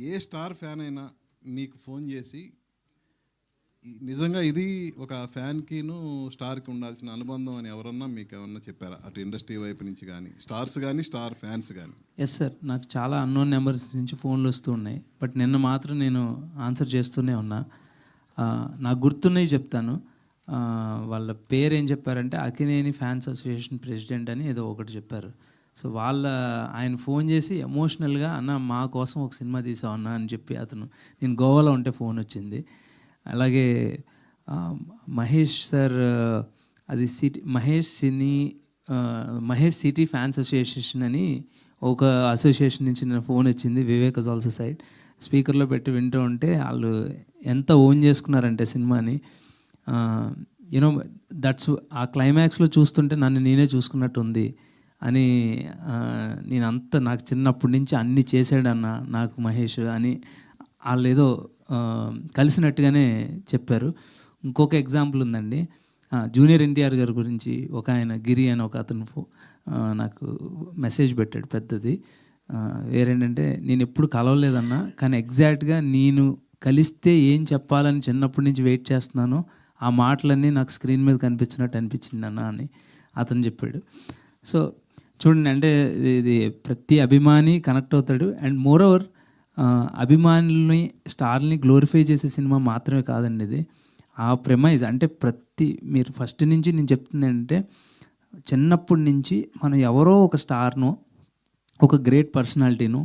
ఏ star fan అయినా మీకు phone చేసి నిజంగా ఇది ఒక ఫ్యాన్కిను స్టార్కి ఉండాల్సిన అనుబంధం అని ఎవరన్నా మీకు ఏమన్నా చెప్పారా, అటు ఇండస్ట్రీ వైపు నుంచి కానీ స్టార్స్ కానీ స్టార్ ఫ్యాన్స్ కానీ? ఎస్ సార్, నాకు చాలా అన్నోన్ నెంబర్స్ నుంచి ఫోన్లు వస్తూ ఉన్నాయి. బట్ నిన్న మాత్రం నేను ఆన్సర్ చేస్తూనే ఉన్నా. నాకు గుర్తున్నాయి చెప్తాను. వాళ్ళ పేరు ఏం చెప్పారంటే అక్కినేని ఫ్యాన్స్ అసోసియేషన్ ప్రెసిడెంట్ అని ఏదో ఒకటి చెప్పారు. సో ఆయన ఫోన్ చేసి ఎమోషనల్గా అన్న మా కోసం ఒక సినిమా తీసావు అన్న అని చెప్పి నేను గోవాలో ఉంటే ఫోన్ వచ్చింది. అలాగే మహేష్ సార్, అది మహేష్ సిటీ ఫ్యాన్స్ అసోసియేషన్ అని ఒక అసోసియేషన్ నుంచి నేను ఫోన్ వచ్చింది. వివేక్ ఇస్ ఆల్సో సైడ్ స్పీకర్లో పెట్టి వింటూ ఉంటే వాళ్ళు ఎంత ఓన్ చేసుకున్నారంటే సినిమాని. యూనో దట్స్ ఆ క్లైమాక్స్లో చూస్తుంటే నన్ను నేనే చూసుకున్నట్టు ఉంది అని. నాకు చిన్నప్పటి నుంచి అన్నీ చేశాడన్న నాకు మహేష్ అని వాళ్ళు ఏదో కలిసినట్టుగానే చెప్పారు. ఇంకొక ఎగ్జాంపుల్ ఉందండి, జూనియర్ ఎన్టీఆర్ గారి గురించి ఒక ఆయన గిరి అని ఒక అతను నాకు మెసేజ్ పెట్టాడు పెద్దది. వేరేంటంటే నేను ఎప్పుడు కలవలేదన్నా, కానీ ఎగ్జాక్ట్గా నేను కలిస్తే ఏం చెప్పాలని చిన్నప్పటి నుంచి వెయిట్ చేస్తున్నానో ఆ మాటలన్నీ నాకు స్క్రీన్ మీద కనిపించినట్టు అనిపించింది అన్న అని అతను చెప్పాడు. సో చూడండి, అంటే ఇది ప్రతి అభిమాని కనెక్ట్ అవుతాడు. అండ్ మోరోవర్ అభిమానుల్ని స్టార్ని గ్లోరిఫై చేసే సినిమా మాత్రమే కాదండి ఇది. ఆ ప్రెమైజ్ అంటే మీరు ఫస్ట్ నుంచి నేను చెప్తుంది ఏంటంటే, చిన్నప్పటి నుంచి మనం ఎవరో ఒక స్టార్ను, ఒక గ్రేట్ పర్సనాలిటీను,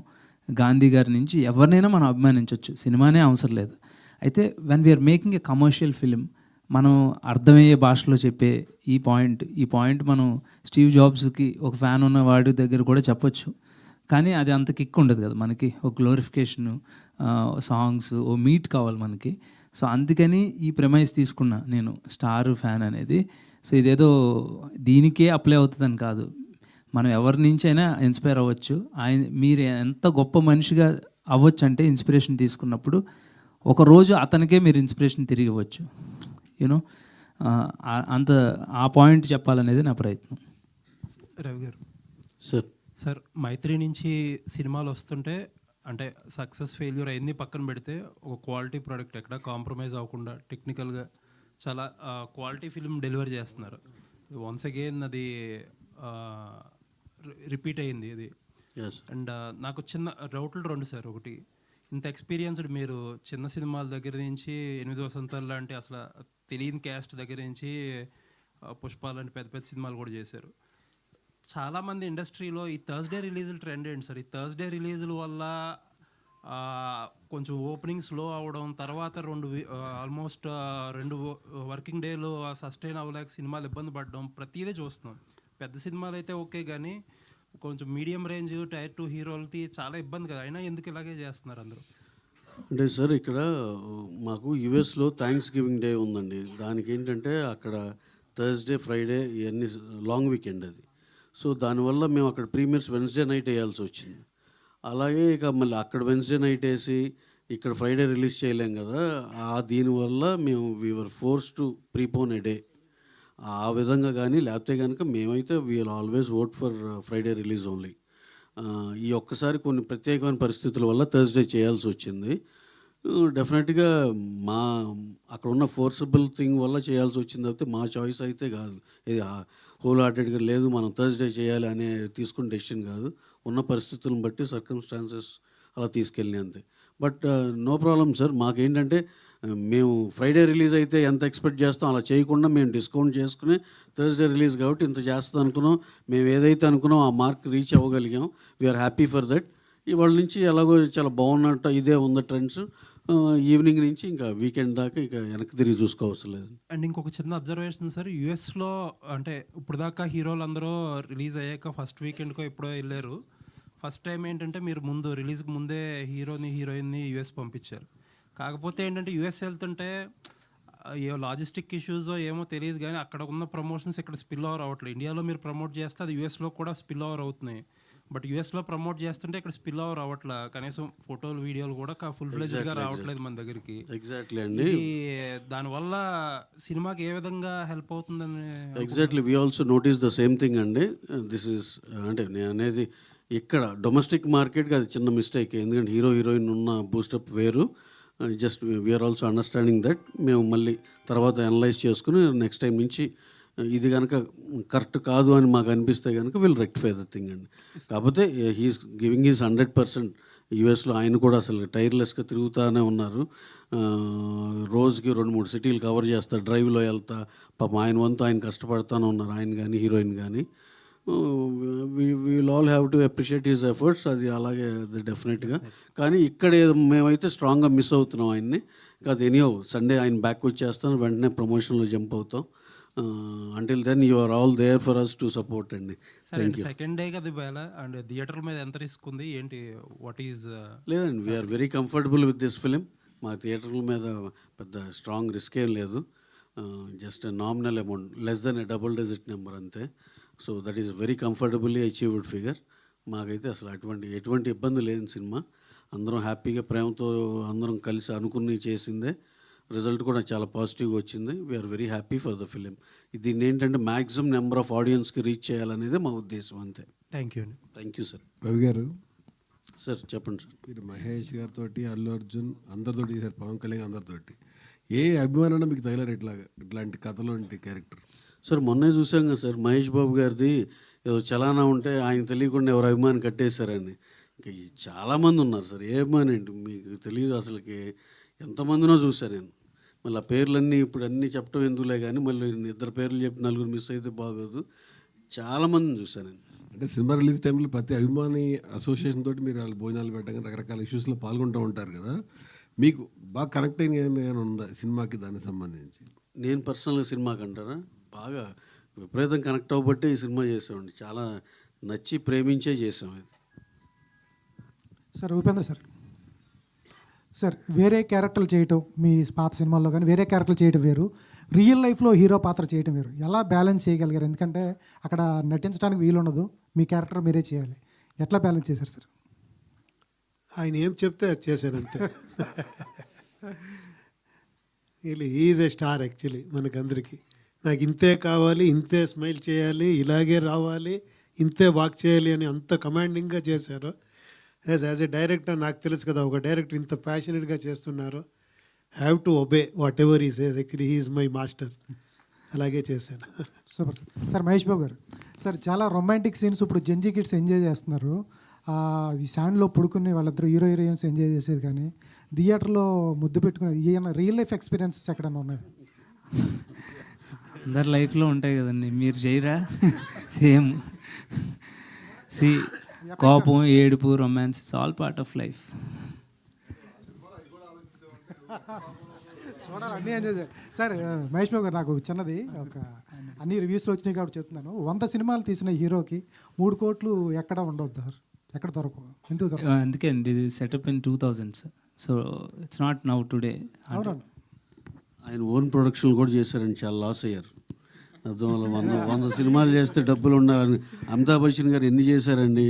గాంధీ గారి నుంచి ఎవరినైనా మనం అభిమానించవచ్చు, సినిమానే అవసరం లేదు. అయితే when we are making a commercial film, మనం అర్థమయ్యే భాషలో చెప్పే ఈ పాయింట్ మనం స్టీవ్ జాబ్స్కి ఒక ఫ్యాన్ ఉన్న వాడి దగ్గర కూడా చెప్పొచ్చు. కానీ అది అంత కిక్ ఉండదు కదా మనకి. ఒక గ్లోరిఫికేషను, సాంగ్స్, ఓ మీట్ కావాలి మనకి. సో అందుకని ఈ ప్రెమైజ్ తీసుకున్నా నేను, స్టార్ ఫ్యాన్ అనేది. సో ఇదేదో దీనికే అప్లై అవుతుందని కాదు, మనం ఎవరి నుంచి అయినా ఇన్స్పైర్ అవ్వచ్చు. మీరు ఎంత గొప్ప మనిషిగా అవ్వచ్చు అంటే ఇన్స్పిరేషన్ తీసుకున్నప్పుడు ఒకరోజు అతనికే మీరు ఇన్స్పిరేషన్ తిరిగి ఇవ్వచ్చు. యూనో ఆ పాయింట్ చెప్పాలనేది నా ప్రయత్నం. రవి గారు సార్ మైత్రి నుంచి సినిమాలు వస్తుంటే, అంటే సక్సెస్ ఫెయిల్యూర్ అయింది పక్కన పెడితే, ఒక క్వాలిటీ ప్రోడక్ట్ ఎక్కడ కాంప్రమైజ్ అవ్వకుండా టెక్నికల్గా చాలా క్వాలిటీ ఫిల్మ్ డెలివరీ చేస్తున్నారు. వన్స్ అగైన్ అది రిపీట్ అయింది ఇది. అండ్ నాకు చిన్న డౌట్లు రెండు సార్. ఒకటి, ఇంత ఎక్స్పీరియన్స్డ్ మీరు చిన్న సినిమాల దగ్గర నుంచి 8 వసంతాలు లాంటి అసలు తెలియని క్యాస్ట్ దగ్గర నుంచి పుష్ప లాంటి పెద్ద పెద్ద సినిమాలు కూడా చేశారు. చాలామంది ఇండస్ట్రీలో ఈ థర్స్డే రిలీజులు ట్రెండ్ ఏంటి సార్? ఈ థర్స్డే రిలీజుల వల్ల కొంచెం ఓపెనింగ్ స్లో అవ్వడం, తర్వాత ఆల్మోస్ట్ 2 వర్కింగ్ డేలు సస్టైన్ అవ్వలేక సినిమాలు ఇబ్బంది పడడం ప్రతిదీ చూస్తున్నాం. పెద్ద సినిమాలు అయితే ఓకే, కానీ కొంచెం మీడియం రేంజ్ టైర్ 2 హీరోలకి చాలా ఇబ్బంది కదా. అయినా ఎందుకు ఇలాగే చేస్తున్నారు అందరూ? అంటే సార్, ఇక్కడ మాకు యుఎస్లో థ్యాంక్స్ గివింగ్ డే ఉందండి. దానికి ఏంటంటే అక్కడ థర్స్డే, ఫ్రైడే ఇవన్నీ లాంగ్ వీకెండ్ అది. సో దానివల్ల మేము అక్కడ ప్రీమియర్స్ వెన్స్డే నైట్ వేయాల్సి వచ్చింది. అలాగే ఇక మళ్ళీ అక్కడ వెన్స్డే నైట్ వేసి ఇక్కడ ఫ్రైడే రిలీజ్ చేయలేం కదా. దీనివల్ల మేము we are force to prepone a day. ఆ విధంగా కానీ లేకపోతే కనుక మేమైతే we are always vote for Friday release only. ఈ ఒక్కసారి కొన్ని ప్రత్యేకమైన పరిస్థితుల వల్ల థర్స్డే చేయాల్సి వచ్చింది. డెఫినెట్గా అక్కడ ఉన్న ఫోర్సబుల్ థింగ్ వల్ల చేయాల్సి వచ్చింది, అయితే మా చాయిస్ అయితే కాదు. ఇది హోల్ హార్టెడ్గా లేదు మనం థర్స్డే చేయాలి అనే తీసుకున్న డెసిషన్ కాదు. ఉన్న పరిస్థితులను బట్టి సర్కమ్స్టాన్సెస్ అలా తీసుకెళ్ళి అంతే. But no problem sir. మాకేంటంటే మేము ఫ్రైడే రిలీజ్ అయితే ఎంత ఎక్స్పెక్ట్ చేస్తాం అలా చేయకుండా మేము డిస్కౌంట్ చేసుకుని థర్స్డే రిలీజ్ కాబట్టి ఇంత చేస్తాం అనుకున్నాం. మేము ఏదైతే అనుకున్నాం ఆ మార్క్ రీచ్ అవ్వగలిగాం. We're happy for that. ఇవాళ నుంచి ఎలాగో చాలా బాగున్నట్టు ఇదే ఉంది ట్రెండ్స్. ఈవినింగ్ నుంచి ఇంకా వీకెండ్ దాకా ఇక వెనక్కి తిరిగి చూసుకోవసరం లేదు. అండ్ ఇంకొక చిన్న అబ్జర్వేషన్ సార్, యూఎస్లో అంటే ఇప్పుడు దాకా హీరోలు అందరూ రిలీజ్ అయ్యాక ఫస్ట్ వీకెండ్కో ఎప్పుడో వెళ్ళారు. ఫస్ట్ టైం ఏంటంటే మీరు రిలీజ్కి ముందే హీరోయిన్ని యూఎస్ పంపించారు. కాకపోతే ఏంటంటే యూఎస్ వెళ్తుంటే ఏ లాజిస్టిక్ ఇష్యూస్ ఏమో తెలియదు, కానీ అక్కడ ఉన్న ప్రమోషన్స్ ఇక్కడ స్పిల్ ఓవర్ అవ్వట్లేదు. ఇండియాలో మీరు ప్రమోట్ చేస్తే అది యూఎస్లో కూడా స్పిల్ ఓవర్ అవుతున్నాయి. బట్ యూఎస్లో ప్రమోట్ చేస్తుంటే ఇక్కడ స్పిల్ ఓవర్ అవ్వట్లా. కనీసం ఫోటోలు, వీడియోలు కూడా ఫుల్ ఫ్లెడ్జ్డ్గా రావట్లేదు మన దగ్గరికి. ఎగ్జాక్ట్లీ అండి. దానివల్ల సినిమాకి ఏ విధంగా హెల్ప్ అవుతుందని? Exactly we also notice the same thing అండి. దిస్ ఈస్ అంటే నేను అనేది ఇక్కడ డొమెస్టిక్ మార్కెట్కి అది చిన్న మిస్టేక్, ఎందుకంటే హీరో హీరోయిన్ ఉన్న బూస్టప్ వేరు. Just we are also understanding that. మేము మళ్ళీ తర్వాత అనలైజ్ చేసుకుని నెక్స్ట్ టైం నుంచి ఇది కనుక కరెక్ట్ కాదు అని మాకు అనిపిస్తే కనుక విల్ రెక్టిఫై ద థింగ్ అండి. కాకపోతే హీఈస్ గివింగ్ హీస్ 100%. యూఎస్లో ఆయన కూడా అసలు టైర్లెస్గా తిరుగుతూనే ఉన్నారు. రోజుకి 2-3 సిటీలు కవర్ చేస్తారు, డ్రైవ్లో వెళ్తా. పాపం ఆయన వంతు ఆయన కష్టపడతానే ఉన్నారు, ఆయన కానీ హీరోయిన్ కానీ. Will all have to appreciate his efforts. అది అలాగే డెఫినెట్గా. కానీ ఇక్కడ మేమైతే స్ట్రాంగ్గా మిస్ అవుతున్నాం ఆయన్ని. కాదు ఎనీహో సండే ఆయన బ్యాక్ వచ్చేస్తాను, వెంటనే ప్రమోషన్లో జంప్ అవుతాం. Until then you are all there for us to support అండి. సరే, సెకండ్ డే కదా వేళ అండ్ థియేటర్ మీద ఎంత రిస్క్ ఉంది ఏంటి, వాట్ ఈజ్? లేదండి, we're very comfortable with this film. మా థియేటర్ల మీద పెద్ద స్ట్రాంగ్ రిస్క్ ఏం లేదు. Just nominal amount, less than double digit number అంతే. So that is very comfortably achieved figure. మాకైతే అసలు ఎటువంటి ఇబ్బంది లేని సినిమా. అందరం హ్యాపీగా ప్రేమతో అందరం కలిసి అనుకుని చేసిందే. రిజల్ట్ కూడా చాలా పాజిటివ్గా వచ్చింది. We're very happy for the film. దీన్ని ఏంటంటే మ్యాక్సిమం నెంబర్ ఆఫ్ ఆడియన్స్కి రీచ్ చేయాలనేది మా ఉద్దేశం అంతే. థ్యాంక్ యూ అండి. Thank you sir. Ravi garu, sir చెప్పండి సార్. మీరు మహేష్ గారితో, అల్లు అర్జున్ అందరితోటి చేశారు, పవన్ కళ్యాణ్ అందరితోటి. ఏ అభిమానం మీకు తగిలారు ఇట్లాంటి కథలో క్యారెక్టర్? సార్ మొన్నే చూసాం కదా సార్, మహేష్ బాబు గారిది ఏదో చలానా ఉంటే ఆయన తెలియకుండా ఎవరు అభిమాని కట్టేశారని. ఇంకా చాలామంది ఉన్నారు సార్. ఏ అభిమాని ఏంటి మీకు తెలియదు అసలుకి. ఎంతమందినో చూశాను నేను. మళ్ళీ ఆ పేర్లన్నీ ఇప్పుడు అన్నీ చెప్పడం ఎందుకులే, కానీ మళ్ళీ 2 పేర్లు చెప్పి 4 మిస్ అయితే బాగోదు. చాలామందిని చూశాను నేను. అంటే సినిమా రిలీజ్ టైంలో ప్రతి అభిమాని అసోసియేషన్ తోటి మీరు వాళ్ళు భోజనాలు పెట్టగా రకరకాల ఇష్యూస్లో పాల్గొంటూ ఉంటారు కదా. మీకు బాగా కనెక్ట్ అయిన ఏమైనా ఉందా సినిమాకి దానికి సంబంధించి? నేను పర్సనల్గా సినిమాకి అంటారా, బాగా విపరీతం కనెక్ట్ అవ్వబట్టే ఈ సినిమా చేసామండి. చాలా నచ్చి ప్రేమించే చేసాం ఇది. సార్ ఉపేంద్ర సార్, వేరే క్యారెక్టర్లు చేయటం మీ పాత సినిమాల్లో కానీ వేరే క్యారెక్టర్లు చేయటం వేరు, రియల్ లైఫ్లో హీరో పాత్ర చేయటం వేరు. ఎలా బ్యాలెన్స్ చేయగలిగారు? ఎందుకంటే అక్కడ నటించడానికి వీలు ఉండదు, మీ క్యారెక్టర్ మీరే చేయాలి. ఎట్లా బ్యాలెన్స్ చేశారు సార్? ఆయన ఏం చెప్తే అది చేశాను అంతే. ఈజ్ ఏ స్టార్ యాక్చువల్లీ మనకందరికీ. నాకు ఇంతే కావాలి, ఇంతే స్మైల్ చేయాలి, ఇలాగే రావాలి, ఇంతే వాక్ చేయాలి అని అంత కమాండింగ్గా చేశారు. యాజ్ ఏ డైరెక్టర్ నాకు తెలుసు కదా, ఒక డైరెక్టర్ ఇంత ప్యాషనెట్గా చేస్తున్నారు. Have to obey whatever he says. Actually he is my master. అలాగే చేశాను. Super sir. Mahesh Babu garu sir, చాలా రొమాంటిక్ సీన్స్ ఇప్పుడు జెంజీ కిడ్స్ ఎంజాయ్ చేస్తున్నారు. ఈ శాండ్లో పడుకుని వాళ్ళిద్దరు హీరో హీరోయిన్స్ ఎంజాయ్ చేసేది, కానీ థియేటర్లో ముద్దు పెట్టుకునేది ఏమైనా రియల్ లైఫ్ ఎక్స్పీరియన్సెస్ ఎక్కడైనా ఉన్నాయి? అందరి లైఫ్లో ఉంటాయి కదండి, మీరు చేయరా? సేమ్. కోపం, ఏడుపు, romance, it's all part of life. చూడాలి, అన్నీ ఎంజాయ్ చేయాలి సార్. మహేష్ బాబు గారు, నాకు చిన్నది ఒక అన్ని రివ్యూస్లో వచ్చినాయి కాబట్టి చెప్తున్నాను. 100 సినిమాలు తీసిన హీరోకి 3 కోట్లు ఎక్కడ ఉండవు సార్, ఎక్కడ దొరకవు, ఎందుకు దొరకవు? అందుకే అండి ఇది setup in 2000s. So it's not now today. అవునండి. ఆయన ఓన్ ప్రొడక్షన్ కూడా చేశారని చాలా లాస్ అయ్యారు. అర్థం వల్ల 100 సినిమాలు చేస్తే డబ్బులు ఉండాలని. అమితాబ్ బచ్చన్ గారు ఎన్ని చేశారండి?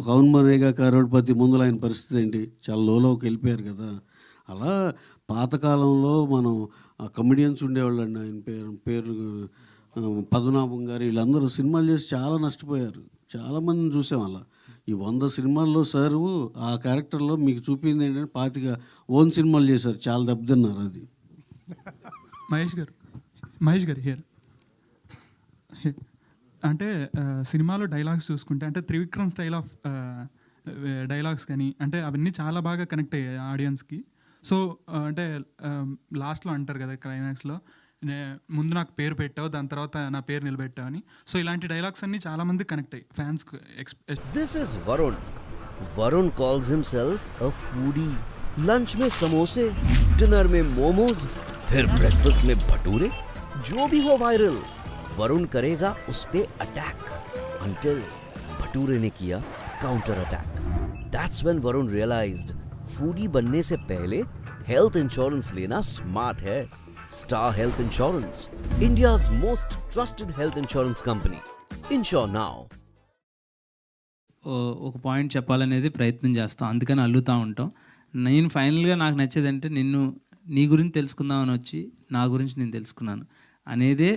కౌన్ బనేగా కరోడ్పతి ముందులో ఆయన పరిస్థితి ఏంటి? చాలా లోకి వెళ్ళిపోయారు కదా. అలా పాతకాలంలో మనం కమెడియన్స్ ఉండేవాళ్ళండి. ఆయన పేర్లు పద్మనాభం గారు, వీళ్ళందరూ సినిమాలు చేసి చాలా నష్టపోయారు. చాలామందిని చూసాం అలా. ఈ 100 సినిమాల్లో సార్ ఆ క్యారెక్టర్లో మీకు చూపింది ఏంటంటే 25 ఓన్ సినిమాలు చేశారు, చాలా దెబ్బతిన్నారు. అది మహేష్ గారు హియర్. అంటే సినిమాలో డైలాగ్స్ చూసుకుంటే అంటే త్రివిక్రమ్ స్టైల్ ఆఫ్ డైలాగ్స్ కానీ అంటే అవన్నీ చాలా బాగా కనెక్ట్ అయ్యాయి ఆడియన్స్కి. సో అంటే లాస్ట్లో అంటారు కదా క్లైమాక్స్లో, ముందు నాకు పేరు పెట్టావు, దాని తర్వాత నా పేరు నిలబెట్టావు అని. సో ఇలాంటి డైలాగ్స్ అన్నీ చాలామంది కనెక్ట్ అయ్యి ఫ్యాన్స్కి. This is Varun. Varun calls himself a foodie. Lunch में समोसे, डिनर में मोमोज, फिर ब्रेकफास्ट में भटूरे. जो भी हो वायरल, वरुण करेगा उस पे अटैक until भटूरे ने किया counter attack. That's when Varun realized foodie बनने से पहले health insurance लेना smart है. Star Health Insurance, India's most trusted health insurance company. Insure now. ఒక పాయింట్ చెప్పాలనేది ప్రయత్నం చేస్తాం, అందుకని అల్లుతూ ఉంటాం. నేను ఫైనల్గా నాకు నచ్చేది అంటే నీ గురించి తెలుసుకుందామని వచ్చి నా గురించి నేను తెలుసుకున్నాను అనేదే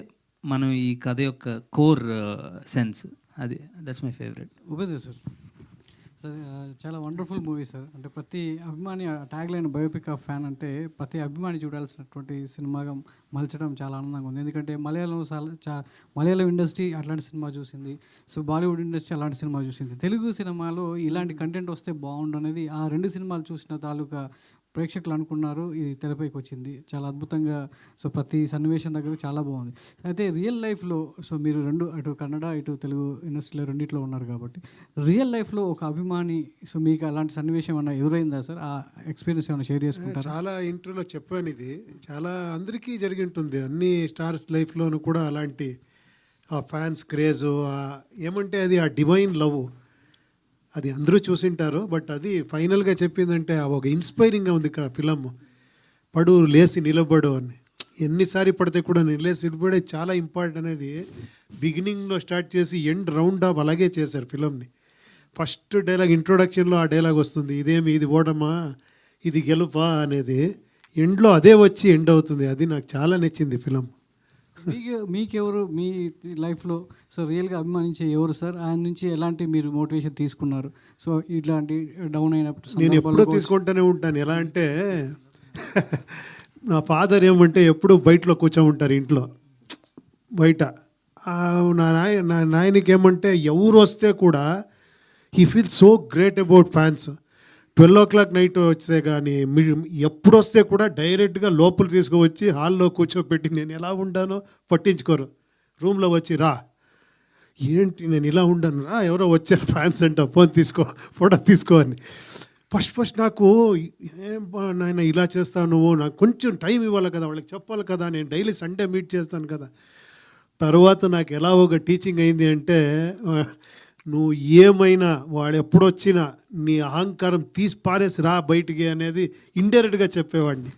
మనం ఈ కథ యొక్క కోర్ సెన్స్. అది that's my favourite. Upendra sir, sir చాలా వండర్ఫుల్ మూవీ సార్. అంటే ప్రతి అభిమాని tag line biopic of fan అంటే ప్రతి అభిమాని చూడాల్సినటువంటి సినిమాగా మలచడం చాలా ఆనందంగా ఉంది. ఎందుకంటే మలయాళం ఇండస్ట్రీ అట్లాంటి సినిమా చూసింది, సో బాలీవుడ్ ఇండస్ట్రీ అలాంటి సినిమా చూసింది. తెలుగు సినిమాలో ఇలాంటి కంటెంట్ వస్తే బాగుండు అనేది ఆ 2 సినిమాలు చూసిన తాలూకా ప్రేక్షకులు అనుకున్నారు. ఇది తెరపైకి వచ్చింది చాలా అద్భుతంగా. సో ప్రతి సన్నివేశం దగ్గర చాలా బాగుంది. అయితే రియల్ లైఫ్లో సో మీరు అటు కన్నడ ఇటు తెలుగు ఇండస్ట్రీలో రెండిట్లో ఉన్నారు కాబట్టి రియల్ లైఫ్లో ఒక అభిమాని సో మీకు అలాంటి సన్నివేశం ఏమన్నా ఎదురైందా సార్? ఆ ఎక్స్పీరియన్స్ ఏమైనా షేర్ చేసుకుంటారా? చాలా ఇంటర్వ్యూలో చెప్పాను, ఇది చాలా అందరికీ జరిగి ఉంటుంది. అన్ని స్టార్స్ లైఫ్లోనూ కూడా అలాంటి ఆ ఫ్యాన్స్ క్రేజు ఏమంటే అది ఆ డివైన్ లవ్ అది అందరూ చూసింటారు. బట్ అది ఫైనల్గా చెప్పిందంటే ఒక ఇన్స్పైరింగ్గా ఉంది ఇక్కడ ఫిలం. పడు లేసి నిలబడు అని ఎన్నిసారి పడితే కూడా లేసి నిలబడే చాలా ఇంపార్టెంట్ అనేది బిగినింగ్లో స్టార్ట్ చేసి ఎండ్ రౌండ్ ఆఫ్ అలాగే చేశారు ఫిలంని. ఫస్ట్ డైలాగ్ ఇంట్రొడక్షన్లో ఆ డైలాగ్ వస్తుంది, ఇది ఓడమా ఇది గెలుపా అనేది. ఎండ్లో అదే వచ్చి ఎండ్ అవుతుంది. అది నాకు చాలా నచ్చింది ఫిలం. మీకెవరు మీ లైఫ్లో సో రియల్గా అభిమానించే ఎవరు సార్? ఆయన నుంచి ఎలాంటి మీరు మోటివేషన్ తీసుకున్నారు? సో ఇట్లాంటి డౌన్ అయినప్పుడు నేను ఎప్పుడూ తీసుకుంటూనే ఉంటాను. ఎలా అంటే నా ఫాదర్ ఏమంటే ఎప్పుడూ బయటలో కూర్చోమంటారు ఇంట్లో బయట. నా నాయనకి ఏమంటే ఎవరు వస్తే కూడా he feel so great about fans. 12 o'clock night వస్తే కానీ ఎప్పుడు వస్తే కూడా డైరెక్ట్గా లోపల తీసుకువచ్చి హాల్లో కూర్చోబెట్టి నేను ఎలా ఉండానో పట్టించుకోరు. రూమ్లో వచ్చి రా ఏంటి నేను ఇలా ఉండాను, రా ఎవరో వచ్చారు ఫ్యాన్స్ అంట, ఫోటో తీసుకో అని. ఫస్ట్ నాకు నాయన ఇలా చేస్తావు నువ్వు, నాకు కొంచెం టైం ఇవ్వాలి కదా, వాళ్ళకి చెప్పాలి కదా, నేను డైలీ సండే మీట్ చేస్తాను కదా. తర్వాత నాకు ఎలా ఒక టీచింగ్ అయింది అంటే నువ్వు ఏమైనా వాడు ఎప్పుడొచ్చినా నీ అహంకారం తీసి పారేసి రా బయటికి అనేది ఇండైరెక్ట్గా చెప్పేవాడిని.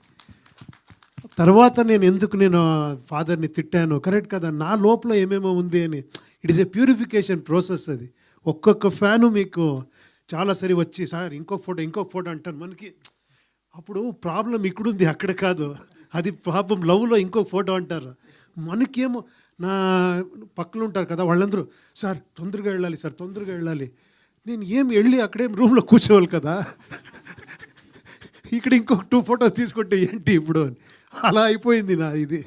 తర్వాత నేను ఫాదర్ని తిట్టాను, కరెక్ట్ కదా, నా లోపల ఏమేమో ఉంది అని. It is a purification process అది. ఒక్కొక్క ఫ్యాను మీకు చాలా సరి వచ్చి సార్ ఇంకొక ఫోటో అంటాను మనకి. అప్పుడు ప్రాబ్లం ఇక్కడుంది అక్కడ కాదు, అది ప్రాబ్లం లవ్లో ఇంకొక ఫోటో అంటారు. మనకేమో నా పక్కన ఉంటారు కదా వాళ్ళందరూ సార్ తొందరగా వెళ్ళాలి. నేను వెళ్ళి అక్కడేం రూమ్లో కూర్చోవాలి కదా, ఇక్కడ ఇంకొక 2 photos తీసుకుంటే ఏంటి ఇప్పుడు అని అలా అయిపోయింది నా ఇది.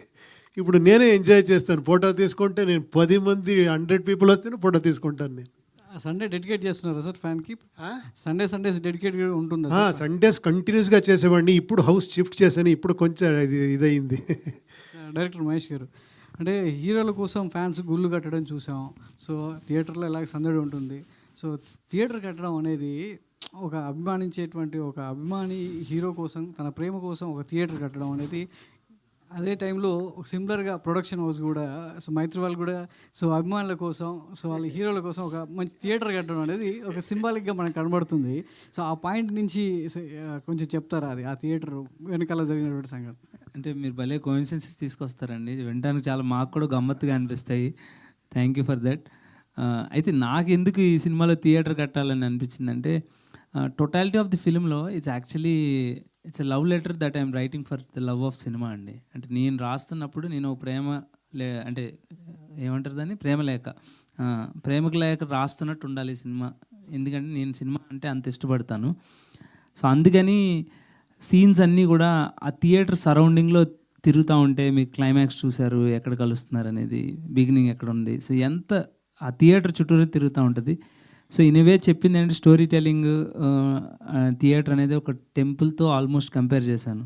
ఇప్పుడు నేనే ఎంజాయ్ చేస్తాను. ఫోటో తీసుకుంటే నేను 10 మంది 100 people వస్తేనే ఫోటో తీసుకుంటాను. నేను సండే డెడికేట్ చేస్తున్నారా సార్ ఫ్యాన్కి? సండేస్ డెడికేట్ ఉంటుందా? సండేస్ కంటిన్యూస్గా చేసేవాడిని. ఇప్పుడు హౌస్ షిఫ్ట్ చేశాను, ఇప్పుడు కొంచెం ఇదయింది. డైరెక్టర్ మహేష్ గారు, అంటే హీరోల కోసం ఫ్యాన్స్ గుళ్ళు కట్టడం చూసాం. సో థియేటర్లో ఇలాగ సందడి ఉంటుంది. సో థియేటర్ కట్టడం అనేది ఒక అభిమాని హీరో కోసం తన ప్రేమ కోసం ఒక థియేటర్ కట్టడం అనేది, అదే టైంలో సిమిలర్గా ప్రొడక్షన్ హౌస్ కూడా సో మైత్రి వాళ్ళు కూడా సో అభిమానుల కోసం సో వాళ్ళ హీరోల కోసం ఒక మంచి థియేటర్ కట్టడం అనేది ఒక సింబాలిక్గా మనకు కనబడుతుంది. సో ఆ పాయింట్ నుంచి కొంచెం చెప్తారా అది ఆ థియేటర్ వెనకాల జరిగినటువంటి సంఘటన? అంటే మీరు భలే కోయిన్సిడెన్సెస్ తీసుకొస్తారండి, వినడానికి చాలా మాకు కూడా గమ్మత్తుగా అనిపిస్తాయి. Thank you for that. అయితే నాకు ఎందుకు ఈ సినిమాలో థియేటర్ కట్టాలని అనిపించిందంటే టోటాలిటీ ఆఫ్ ది ఫిల్మ్లో it's a love letter that I'm writing for the love of cinema అండి. అంటే నేను రాస్తున్నప్పుడు నేను అంటే ఏమంటారు దాన్ని, ప్రేమకు లేక రాస్తున్నట్టు ఉండాలి ఈ సినిమా. ఎందుకంటే నేను సినిమా అంటే అంత ఇష్టపడతాను. సో అందుకని సీన్స్ అన్నీ కూడా ఆ థియేటర్ సరౌండింగ్లో తిరుగుతూ ఉంటే మీకు క్లైమాక్స్ చూశారు, ఎక్కడ కలుస్తున్నారు అనేది, బిగినింగ్ ఎక్కడ ఉంది, సో ఎంత ఆ థియేటర్ చుట్టూరే తిరుగుతూ ఉంటుంది. సో ఇనివే చెప్పింది అంటే స్టోరీ టెల్లింగ్ థియేటర్ అనేది ఒక టెంపుల్తో ఆల్మోస్ట్ కంపేర్ చేశాను.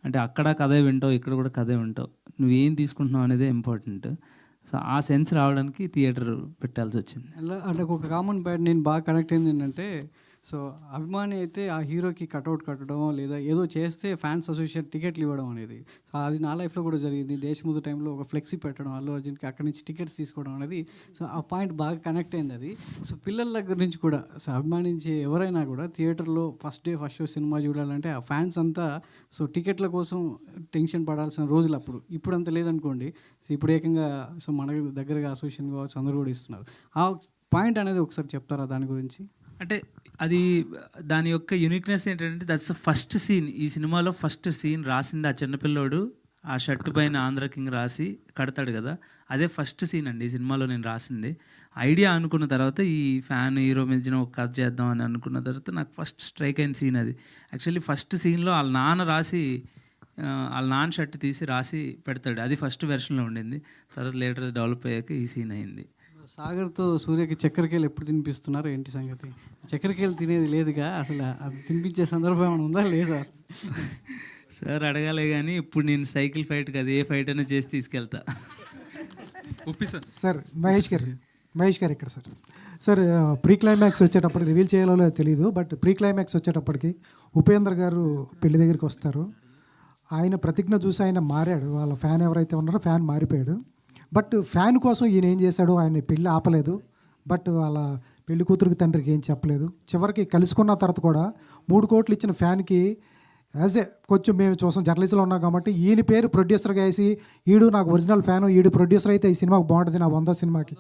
అంటే అక్కడ కథే వింటావు, ఇక్కడ కూడా కథే వింటావు, నువ్వేం తీసుకుంటున్నావు అనేదే ఇంపార్టెంట్. సో ఆ సెన్స్ రావడానికి థియేటర్ పెట్టాల్సి వచ్చింది. అంటే ఒక కామన్ పాయింట్ నేను బాగా కనెక్ట్ అయింది ఏంటంటే, సో అభిమాని అయితే ఆ హీరోకి కట్అవుట్ కట్టడం లేదా ఏదో చేస్తే ఫ్యాన్స్ అసోసియేషన్ టికెట్లు ఇవ్వడం అనేది, సో అది నా లైఫ్లో కూడా జరిగింది. దేశముద్దు టైంలో ఒక ఫ్లెక్సీ పెట్టడం, అల్లు అర్జున్కి అక్కడి నుంచి టికెట్స్ తీసుకోవడం అనేది, సో ఆ పాయింట్ బాగా కనెక్ట్ అయింది అది. సో పిల్లల దగ్గర నుంచి కూడా సో అభిమానించే ఎవరైనా కూడా థియేటర్లో ఫస్ట్ షో సినిమా చూడాలంటే ఆ ఫ్యాన్స్ అంతా సో టికెట్ల కోసం టెన్షన్ పడాల్సిన రోజులు ఇప్పుడు అంత లేదనుకోండి. సో ఇప్పుడు ఏకంగా సో మన దగ్గరగా అసోసియేషన్ కావచ్చు అందరూ కూడా ఇస్తున్నారు. ఆ పాయింట్ అనేది ఒకసారి చెప్తారా దాని గురించి? అంటే అది దాని యొక్క యూనిక్నెస్ ఏంటంటే దట్స్ ద ఫస్ట్ సీన్. ఈ సినిమాలో ఫస్ట్ సీన్ రాసింది ఆ చిన్నపిల్లోడు ఆ షర్ట్ పైన ఆంధ్ర కింగ్ రాసి కడతాడు కదా, అదే ఫస్ట్ సీన్ అండి ఈ సినిమాలో నేను రాసింది. ఐడియా అనుకున్న తర్వాత ఈ ఫ్యాన్ హీరో మధ్యన ఒక కథ చేద్దాం అని అనుకున్న తర్వాత నాకు ఫస్ట్ స్ట్రైక్ అయిన సీన్ అది. యాక్చువల్లీ ఫస్ట్ సీన్లో వాళ్ళ నాన్న రాసి వాళ్ళ నాన్న షర్ట్ తీసి రాసి పెడతాడు. అది ఫస్ట్ వెర్షన్లో ఉండింది. తర్వాత లేటర్ డెవలప్ అయ్యాక ఈ సీన్ అయింది. సాగర్తో సూర్యకి చక్కెరకేళి ఎప్పుడు తినిపిస్తున్నారు ఏంటి సంగతి? చక్కెరకేళి తినేది లేదుగా, అసలు అది తినిపించే సందర్భం ఏమైనా ఉందా లేదా? సార్ అడగాలే కానీ ఇప్పుడు నేను సైకిల్ ఫైట్కి అది ఏ ఫైట్ అయినా చేసి తీసుకెళ్తా. సార్ మహేష్ గారు ఇక్కడ సార్ ప్రీ క్లైమాక్స్ వచ్చేటప్పటికి రివీల్ చేయాలో లేదో తెలియదు, బట్ ప్రీ క్లైమాక్స్ వచ్చేటప్పటికి ఉపేంద్ర గారు పెళ్లి దగ్గరికి వస్తారు. ఆయన ప్రతిజ్ఞ చూసి ఆయన మారాడు. వాళ్ళ ఫ్యాన్ ఎవరైతే ఉన్నారో ఫ్యాన్ మారిపోయాడు. బట్ ఫ్యాన్ కోసం ఈయన ఏం చేశాడు, ఆయన పెళ్ళి ఆపలేదు. బట్ వాళ్ళ పెళ్లి కూతురికి తండ్రికి ఏం చెప్పలేదు. చివరికి కలుసుకున్న తర్వాత కూడా 3 కోట్లు ఇచ్చిన ఫ్యాన్కి యాజ్ ఏ కొంచెం మేము చూసాం, జర్నలిస్ట్లో ఉన్నాం కాబట్టి ఈయన పేరు ప్రొడ్యూసర్గా వేసి ఈడు నాకు ఒరిజినల్ ఫ్యాను, ఈడు ప్రొడ్యూసర్ అయితే ఈ సినిమాకి బాగుంటుంది, నా 100 సినిమాకి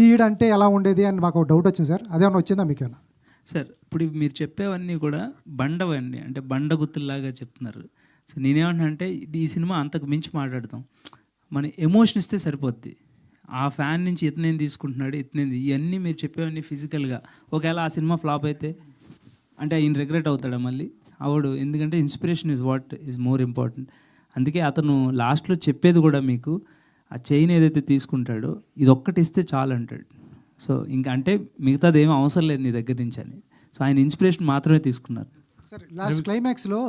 ఈడంటే ఎలా ఉండేది అని మాకు ఒక డౌట్ వచ్చింది సార్. అదేమన్నా వచ్చిందా మీకేమన్నా? సార్ ఇప్పుడు మీరు చెప్పేవన్నీ కూడా బండవన్నీ, అంటే బండ గుర్తుల్లాగా చెప్తున్నారు. సో నేనేమంటున్నా అంటే ఈ సినిమా అంతకు మించి మాట్లాడతాం. మన ఎమోషన్ ఇస్తే సరిపోద్ది. ఆ ఫ్యాన్ నుంచి ఇతనేం తీసుకుంటున్నాడు, ఇతనేది, ఇవన్నీ మీరు చెప్పేవన్నీ ఫిజికల్గా. ఒకవేళ ఆ సినిమా ఫ్లాప్ అయితే అంటే ఆయన రిగ్రెట్ అవుతాడా? మళ్ళీ అవడు. ఎందుకంటే inspiration is what is more important. అందుకే అతను లాస్ట్లో చెప్పేది కూడా మీకు, ఆ చైన్ ఏదైతే తీసుకుంటాడో ఇది ఒక్కటి ఇస్తే చాలు అంటాడు. సో ఇంకా అంటే మిగతాది ఏమీ అవసరం లేదు నీ దగ్గర నుంచి అని. సో ఆయన ఇన్స్పిరేషన్ మాత్రమే తీసుకున్నారు. సార్ లాస్ట్ క్లైమాక్స్లో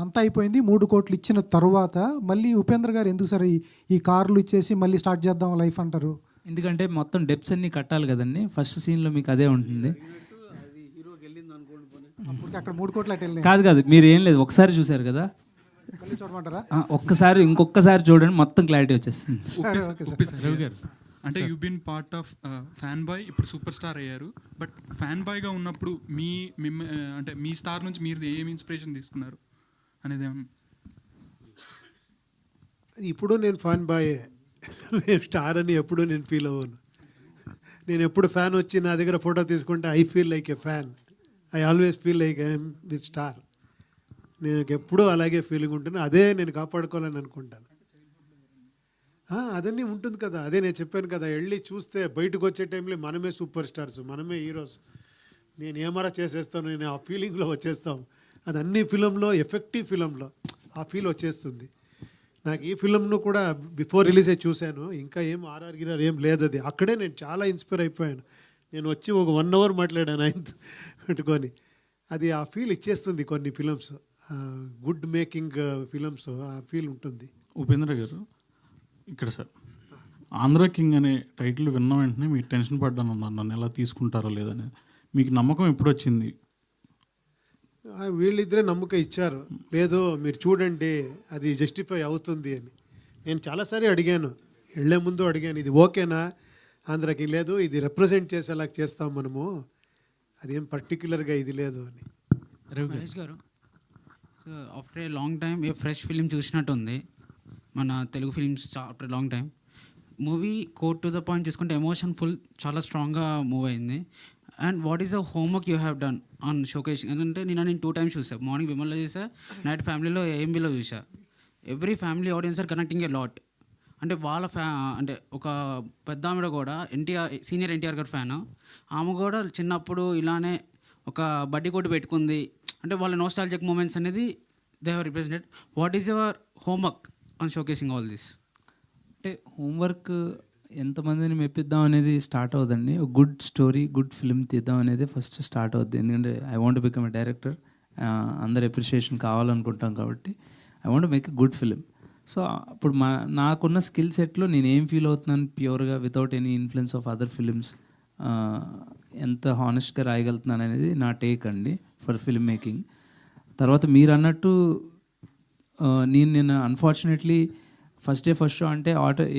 అంతా అయిపోయింది, 3 కోట్లు ఇచ్చిన తర్వాత మళ్ళీ ఉపేంద్ర గారు ఎందుకు సార్ ఈ కార్లు ఇచ్చేసి మళ్ళీ స్టార్ట్ చేద్దాం లైఫ్ అంటారు? ఎందుకంటే మొత్తం డెప్స్ అన్నీ కట్టాలి కదండి. ఫస్ట్ సీన్లో మీకు అదే ఉంటుంది. అక్కడ 3 కోట్లు అటు వెళ్ళినాయి. కాదు మీరు ఏం లేదు, ఒకసారి చూశారు కదా, మళ్ళీ చూడమంటారా? ఇంకొకసారి చూడండి, మొత్తం క్లారిటీ వచ్చేస్తుంది. రవి గారు, అంటే you been part of fan boy, ఇప్పుడు సూపర్ స్టార్ అయ్యారు. బట్ ఫ్యాన్ బాయ్గా ఉన్నప్పుడు అంటే మీ స్టార్ నుంచి మీరు ఏం ఇన్స్పిరేషన్ తీసుకున్నారు అనేది ఇప్పుడు నేను ఫ్యాన్ బాయే, స్టార్ అని ఎప్పుడు నేను ఫీల్ అవ్వను. నేను ఎప్పుడు ఫ్యాన్ వచ్చి నా దగ్గర ఫోటో తీసుకుంటే I feel like a fan. I always feel like I'm with star. నేను ఎప్పుడూ అలాగే ఫీలింగ్ ఉంటుంది. అదే నేను కాపాడుకోవాలని అనుకుంటాను. అదన్నీ ఉంటుంది కదా, అదే నేను చెప్పాను కదా, వెళ్ళి చూస్తే బయటకు వచ్చే టైంలో మనమే సూపర్ స్టార్స్, మనమే హీరోస్, నేను ఏమరా చేసేస్తాను, నేను ఆ ఫీలింగ్లో వచ్చేస్తాం. అది అన్ని ఫిలంలో, ఎఫెక్టివ్ ఫిలంలో ఆ ఫీల్ వచ్చేస్తుంది. నాకు ఈ ఫిలంను కూడా బిఫోర్ రిలీజే చూశాను. ఇంకా ఏం ఆర్ఆర్ గిరార్ ఏం లేదు. అది అక్కడే నేను చాలా ఇన్స్పైర్ అయిపోయాను. నేను వచ్చి ఒక 1 అవర్ మాట్లాడాను ఆయన పెట్టుకొని. అది ఆ ఫీల్ ఇచ్చేస్తుంది కొన్ని ఫిలమ్స్, గుడ్ మేకింగ్ ఫిలమ్స్, ఆ ఫీల్ ఉంటుంది. ఉపేంద్ర గారు ఇక్కడ సార్, ఆంధ్ర కింగ్ అనే టైటిల్ విన్న వెంటనే మీకు టెన్షన్ పడ్డాను అన్నారు, నన్ను ఎలా తీసుకుంటారో లేదని. మీకు నమ్మకం ఎప్పుడు వచ్చింది? వీళ్ళిద్దరే నమ్మకం ఇచ్చారు, లేదు మీరు చూడండి అది జస్టిఫై అవుతుంది అని. నేను చాలాసారి అడిగాను, వెళ్ళే ముందు అడిగాను, ఇది ఓకేనా ఆంధ్రాకి? లేదు, ఇది రిప్రజెంట్ చేసేలాగా చేస్తాం మనము, అదేం పర్టికులర్గా ఇది లేదు అని. Mahesh garu, after a long time a fresh film చూసినట్టుంది మన Telugu films. After long time movie quote to the point చూసుకుంటే ఎమోషన్ ఫుల్ చాలా స్ట్రాంగ్గా మూవ్ అయింది. And what is the homework you have done on showcase? ఎందుకంటే నేను 2 టైమ్స్ చూసాను. మార్నింగ్ విమల్లో చూసా, నైట్ ఫ్యామిలీలో ఏఎంబీలో చూసా. Every family audience are connecting a lot. అంటే వాళ్ళ అంటే ఒక పెద్ద ఆమెడ కూడా సీనియర్ ఎన్టీఆర్ గారి ఫ్యాన్. ఆమె కూడా చిన్నప్పుడు ఇలానే ఒక బడ్డీ కోట్ పెట్టుకుంది. అంటే వాళ్ళ నోస్టాలజిక్ మూమెంట్స్ అనేది they have represented. What is your homework on showcasing all this? అంటే హోంవర్క్ ఎంతమందిని మెప్పిద్దాం అనేది స్టార్ట్ అవుతుందండి. ఒక గుడ్ స్టోరీ, గుడ్ ఫిల్మ్ తీద్దాం అనేది ఫస్ట్ స్టార్ట్ అవుద్ది. ఎందుకంటే I want become a director, అందరు అప్రిషియేషన్ కావాలనుకుంటాం కాబట్టి I want make a good film. So అప్పుడు నాకున్న స్కిల్ సెట్లో నేను ఏం ఫీల్ అవుతున్నాను ప్యూర్గా, without any influence of other films, ఎంత హానెస్ట్గా రాయగలుగుతున్నాను అనేది నా టేక్ అండి ఫర్ ఫిల్మ్ మేకింగ్. తర్వాత మీరు అన్నట్టు నేను అన్ఫార్చునేట్లీ ఫస్ట్ షో అంటే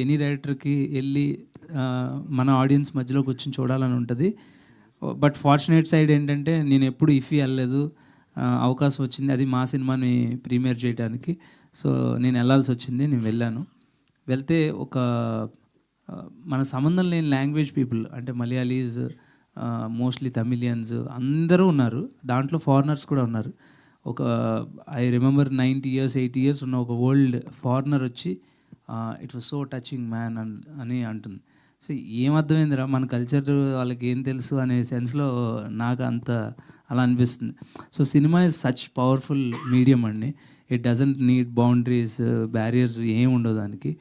ఎనీ డైరెక్టర్కి వెళ్ళి మన ఆడియన్స్ మధ్యలో కూర్చొని చూడాలని ఉంటుంది. బట్ ఫార్చునేట్ సైడ్ ఏంటంటే నేను ఎప్పుడు ఇఫీ వెళ్ళలేదు, అవకాశం వచ్చింది, అది మా సినిమాని ప్రీమియర్ చేయడానికి. సో నేను వెళ్ళాల్సి వచ్చింది, నేను వెళ్ళాను. వెళ్తే ఒక మన సంబంధం లేని లాంగ్వేజ్ పీపుల్, అంటే మలయాళీస్, మోస్ట్లీ తమిళియన్స్ అందరూ ఉన్నారు, దాంట్లో ఫారినర్స్ కూడా ఉన్నారు. ఒక ఐ రిమెంబర్ 90 years 80 years ఉన్న ఒక ఓల్డ్ ఫారినర్ వచ్చి it was so touching man అని అంటుంది. సో ఏమర్థమైందిరా మన కల్చర్ వాళ్ళకి ఏం తెలుసు అనే సెన్స్లో నాకు అంత అలా అనిపిస్తుంది. So cinema is such powerful medium అండి. It doesn't need boundaries, barriers ఏం ఉండవు దానికి.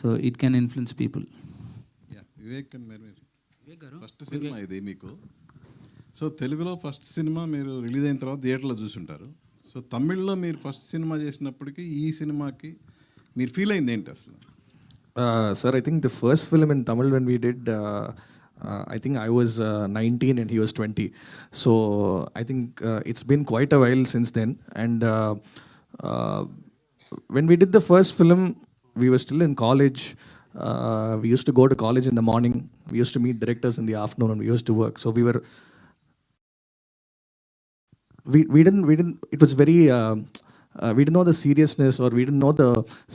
So it can influence people. Vivek and మీరు ఫస్ట్ సినిమా ఇది మీకు. సో తెలుగులో ఫస్ట్ సినిమా మీరు రిలీజ్ అయిన తర్వాత థియేటర్లో చూసుంటారు. సో తమిళ్లో మీరు ఫస్ట్ సినిమా చేసినప్పటికీ ఈ సినిమాకి మీరు ఫీల్ అయింది ఏంటి అసలు? Sir, I think the first film in Tamil when we did, I think I was 19 and he was 20. So I think it's been quite a while since then. And when we did the first film, we were still in college. We used to go to college in the morning. We used to meet directors in the afternoon, and we used to work. So we didn't. It was very. We didn't know the seriousness, or we didn't know the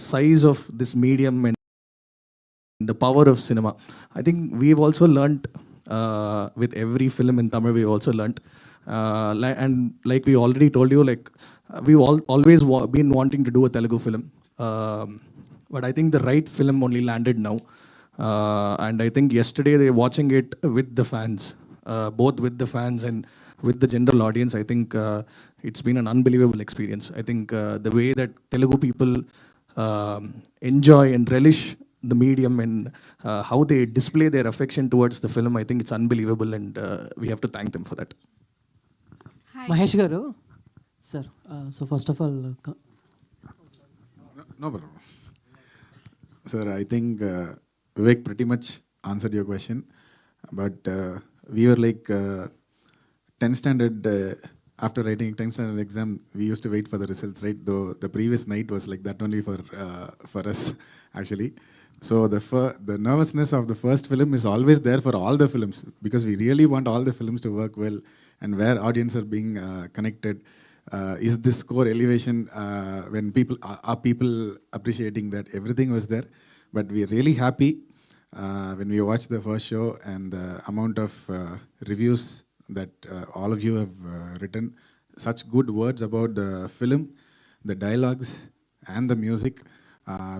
size of this medium and the power of cinema. I think we've also learnt with every film in Tamil. We also learnt, and like we already told you, like we've always been wanting to do a Telugu film, but I think the right film only landed now. And I think yesterday they were watching it with the fans, both with the fans and with the general audience. I think it's been an unbelievable experience. I think the way that Telugu people enjoy and relish the medium and how they display their affection towards the film, I think it's unbelievable, and we have to thank them for that. Mahesh garu, sir, so first of all, no problem. Sir, I think Vivek pretty much answered your question, but we were like 10th standard, after writing 10th standard exam, we used to wait for the results, right? Though the previous night was like that only for us, actually. So the nervousness of the first film is always there for all the films, because we really want all the films to work well, and where audience are being connected. Is this score elevation when are people appreciating that? Everything was there, but we are really happy when we watched the first show and the amount of reviews that all of you have written, such good words about the film, the dialogues and the music.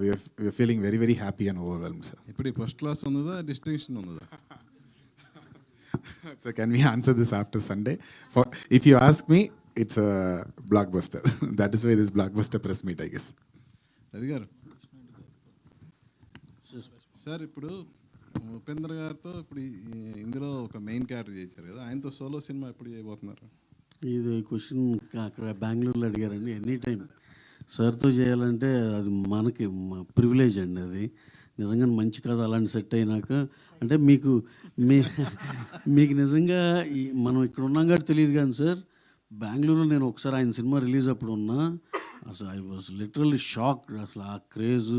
We are feeling very, very happy and overwhelmed, sir. ఇప్పుడు first class ఉన్నదా, distinction ఉన్నదా? So can we answer this after Sunday? If you ask me, it's a blockbuster. That is why this blockbuster press meet, I guess. Ravi garu sir, ఇప్పుడు ఉపేంద్ర గారితో ఇప్పుడు ఇందులో ఒక main character చేశారు కదా, ఆయనతో సోలో సినిమా ఎప్పుడు చేయబోతున్నారు? ఇది క్వశ్చన్ అక్కడ బెంగళూరులో అడిగారండి. ఎనీ టైం సార్తో చేయాలంటే అది మనకి ప్రివిలేజ్ అండి. అది నిజంగా మంచి కథ అలాంటి సెట్ అయినాక అంటే మీకు నిజంగా మనం ఇక్కడ ఉన్నాం కాబట్టి తెలియదు కానీ సార్, బెంగళూరులో నేను ఒకసారి ఆయన సినిమా రిలీజ్ అప్పుడు ఉన్నా, అసలు ఐ వాజ్ లిటరల్లీ షాక్డ్. అసలు ఆ క్రేజు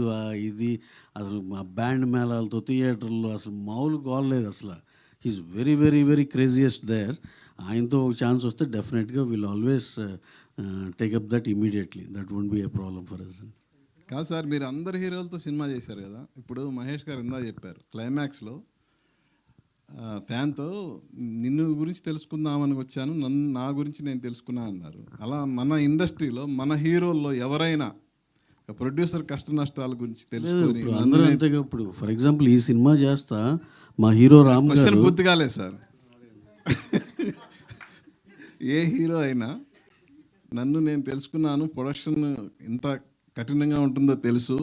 ఇది అసలు మా బ్యాండ్ మేళాలతో థియేటర్లో అసలు మామూలు గోల్లేదు అసలు. He's very very very craziest there. ఆయనతో ఒక ఛాన్స్ వస్తే డెఫినెట్గా will always take up that immediately. That won't be a problem for us. కాదు సార్, మీరు అందరు హీరోలతో సినిమా చేశారు కదా, ఇప్పుడు మహేష్ గారు ఇందా చెప్పారు క్లైమాక్స్లో ఫ్యాన్తో నిన్ను గురించి తెలుసుకుందామని వచ్చాను, నా గురించి నేను తెలుసుకున్నా అన్నారు. అలా మన ఇండస్ట్రీలో మన హీరోల్లో ఎవరైనా ప్రొడ్యూసర్ కష్ట నష్టాల గురించి తెలుసుకొని అందరూ అంతేగా. ఇప్పుడు ఫర్ ఎగ్జాంపుల్ ఈ సినిమా చేస్తా మా హీరో రామ్ గారు పూర్తి కాలేదు సార్. ఏ హీరో అయినా నన్ను నేను తెలుసుకున్నాను, ప్రొడక్షన్ ఎంత కఠినంగా ఉంటుందో తెలుసు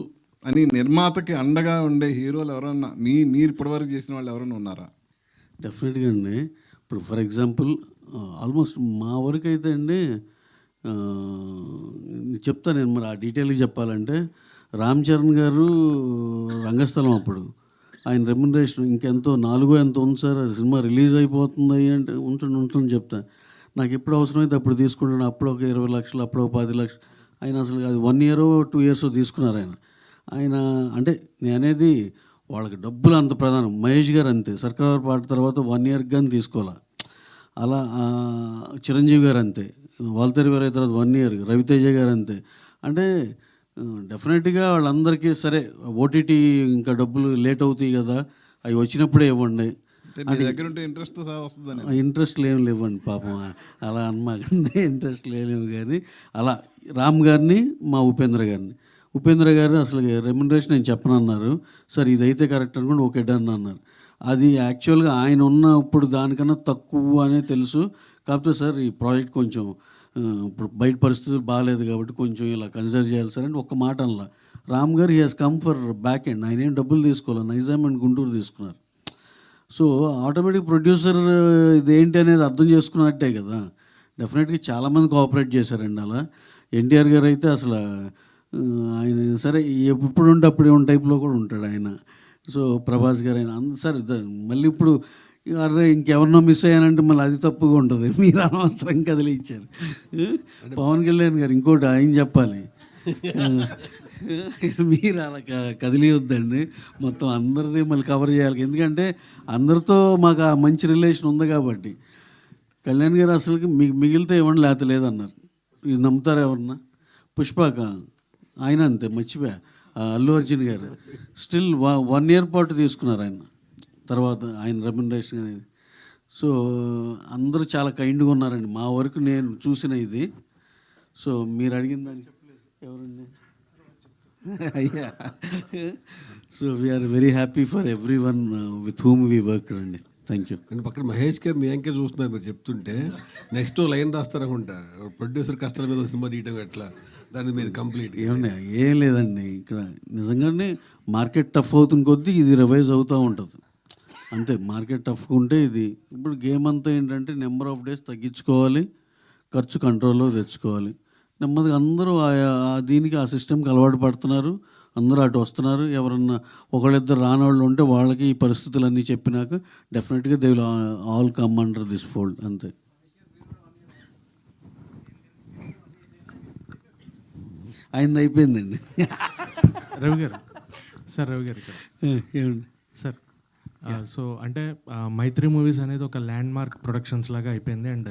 అని నిర్మాతకి అండగా ఉండే హీరోలు ఎవరన్నా మీరు ఇప్పటివరకు చేసిన వాళ్ళు ఎవరైనా ఉన్నారా? డెఫినెట్గా అండి. ఇప్పుడు ఫర్ ఎగ్జాంపుల్ ఆల్మోస్ట్ మా వరకు అయితే అండి చెప్తాను నేను, మరి ఆ డీటెయిల్గా చెప్పాలంటే రామ్ చరణ్ గారు రంగస్థలం అప్పుడు ఆయన రెమ్యునరేషన్ ఇంకెంతో 4 ఎంతో ఉంది సార్. సినిమా రిలీజ్ అయిపోతుంది అంటే ఉంటుంది చెప్తా. నాకు ఎప్పుడు అవసరమైతే అప్పుడు తీసుకుంటాను. అప్పుడు ఒక 20 లక్షలు, అప్పుడు ఒక 10 లక్షలు. ఆయన అసలు అది 1 year 2 years తీసుకున్నారు ఆయన. అంటే నేను అనేది వాళ్ళకి డబ్బులు అంత ప్రధానం. మహేష్ గారు అంతే, సర్కార్ పాట తర్వాత 1 year కానీ తీసుకోవాలా. అలా చిరంజీవి గారు అంతే, వాల్తేరు గారు తర్వాత 1 year, రవితేజ గారు అంతే. అంటే డెఫినెట్గా వాళ్ళందరికీ సరే ఓటీటీ ఇంకా డబ్బులు లేట్ అవుతాయి కదా, అవి వచ్చినప్పుడే ఇవ్వండి. ఇంట్రెస్ట్ లేవు లేవండి పాపం, అలా అనమాకండి. ఇంట్రెస్ట్ లేవు కానీ అలా రామ్ గారిని మా ఉపేంద్ర గారు అసలు రెమ్యునరేషన్ నేను చెప్పనన్నారు. సార్ ఇదైతే కరెక్ట్ అనుకోండి, ఓకే డన్ అన్నారు. అది యాక్చువల్గా ఆయన ఉన్నప్పుడు దానికన్నా తక్కువ అనే తెలుసు. కాకపోతే సార్ ఈ ప్రాజెక్ట్ కొంచెం ఇప్పుడు బయట పరిస్థితులు బాగాలేదు కాబట్టి కొంచెం ఇలా కన్సిడర్ చేయాలి సార్ అంటే ఒక్క మాట అనలా. రామ్ గారు he has come for back end, ఆయన ఏం డబ్బులు తీసుకోవాలి, నైజాం అండ్ గుంటూరు తీసుకున్నారు. సో ఆటోమేటిక్ ప్రొడ్యూసర్ ఇదేంటి అనేది అర్థం చేసుకున్నట్టే కదా. డెఫినెట్గా చాలామంది కోఆపరేట్ చేశారండి అలా. ఎన్టీఆర్ గారు అయితే అసలు ఆయన సరే ఎప్పుడు ఉంటే అప్పుడే ఉన్న టైప్లో కూడా ఉంటాడు ఆయన. సో ప్రభాస్ గారు ఆయన సరే మళ్ళీ ఇప్పుడు అరే ఇంకెవరినో మిస్ అయ్యానంటే మళ్ళీ అది తప్పుగా ఉంటుంది. మీరు అనవసరం కదిలిచ్చారు. పవన్ కళ్యాణ్ గారు ఇంకోటి ఆయన చెప్పాలి, మీరు అలా కదిలియొద్దండి, మొత్తం అందరిది మళ్ళీ కవర్ చేయాలి. ఎందుకంటే అందరితో మాకు ఆ మంచి రిలేషన్ ఉంది కాబట్టి. కళ్యాణ్ గారు అసలుకి మీకు మిగిలితే ఇవ్వండి లేకపోతే లేదన్నారు. ఇది నమ్ముతారు ఎవరన్నా? పుష్పక ఆయన అంతే, మర్చిపోయా. అల్లు అర్జున్ గారు స్టిల్ 1 year పాటు తీసుకున్నారు ఆయన, తర్వాత ఆయన రెమ్యునరేషన్ అనేది. సో అందరూ చాలా కైండ్గా ఉన్నారండి మా వరకు నేను చూసిన ఇది. సో మీరు అడిగిన దాన్ని ఎవరండి అయ్యా. So we're very happy for everyone with whom we work అండి. Thank you. అండ్ పక్కన మహేష్ గారు మీ యాంకే చూస్తున్నారు, మీరు చెప్తుంటే నెక్స్ట్ లైన్ రాస్తారనుకుంటా, ప్రొడ్యూసర్ కష్టాల మీద సినిమా తీయటం ఎట్లా, దాని మీద కంప్లీట్ ఏమన్నా ఏం లేదండి. ఇక్కడ నిజంగానే మార్కెట్ టఫ్ అవుతున్న కొద్దీ ఇది రివైజ్ అవుతూ ఉంటుంది అంతే. మార్కెట్ టఫ్గా ఉంటే ఇది ఇప్పుడు గేమ్ అంతా ఏంటంటే నెంబర్ ఆఫ్ డేస్ తగ్గించుకోవాలి, ఖర్చు కంట్రోల్లో తెచ్చుకోవాలి. నెమ్మదిగా అందరూ దీనికి ఆ సిస్టమ్కి అలవాటు పడుతున్నారు, అందరూ అటు వస్తున్నారు. ఎవరన్నా ఒకళ్ళిద్దరు రానవాళ్ళు ఉంటే వాళ్ళకి ఈ పరిస్థితులన్నీ చెప్పినాక డెఫినెట్గా they will all come under this fold అంతే. ఆయనది అయిపోయిందండి. రవి గారు సార్, రవి గారు ఇక్కడ ఏమండి సార్. సో అంటే మైత్రి మూవీస్ అనేది ఒక ల్యాండ్ మార్క్ ప్రొడక్షన్స్ లాగా అయిపోయింది. అండ్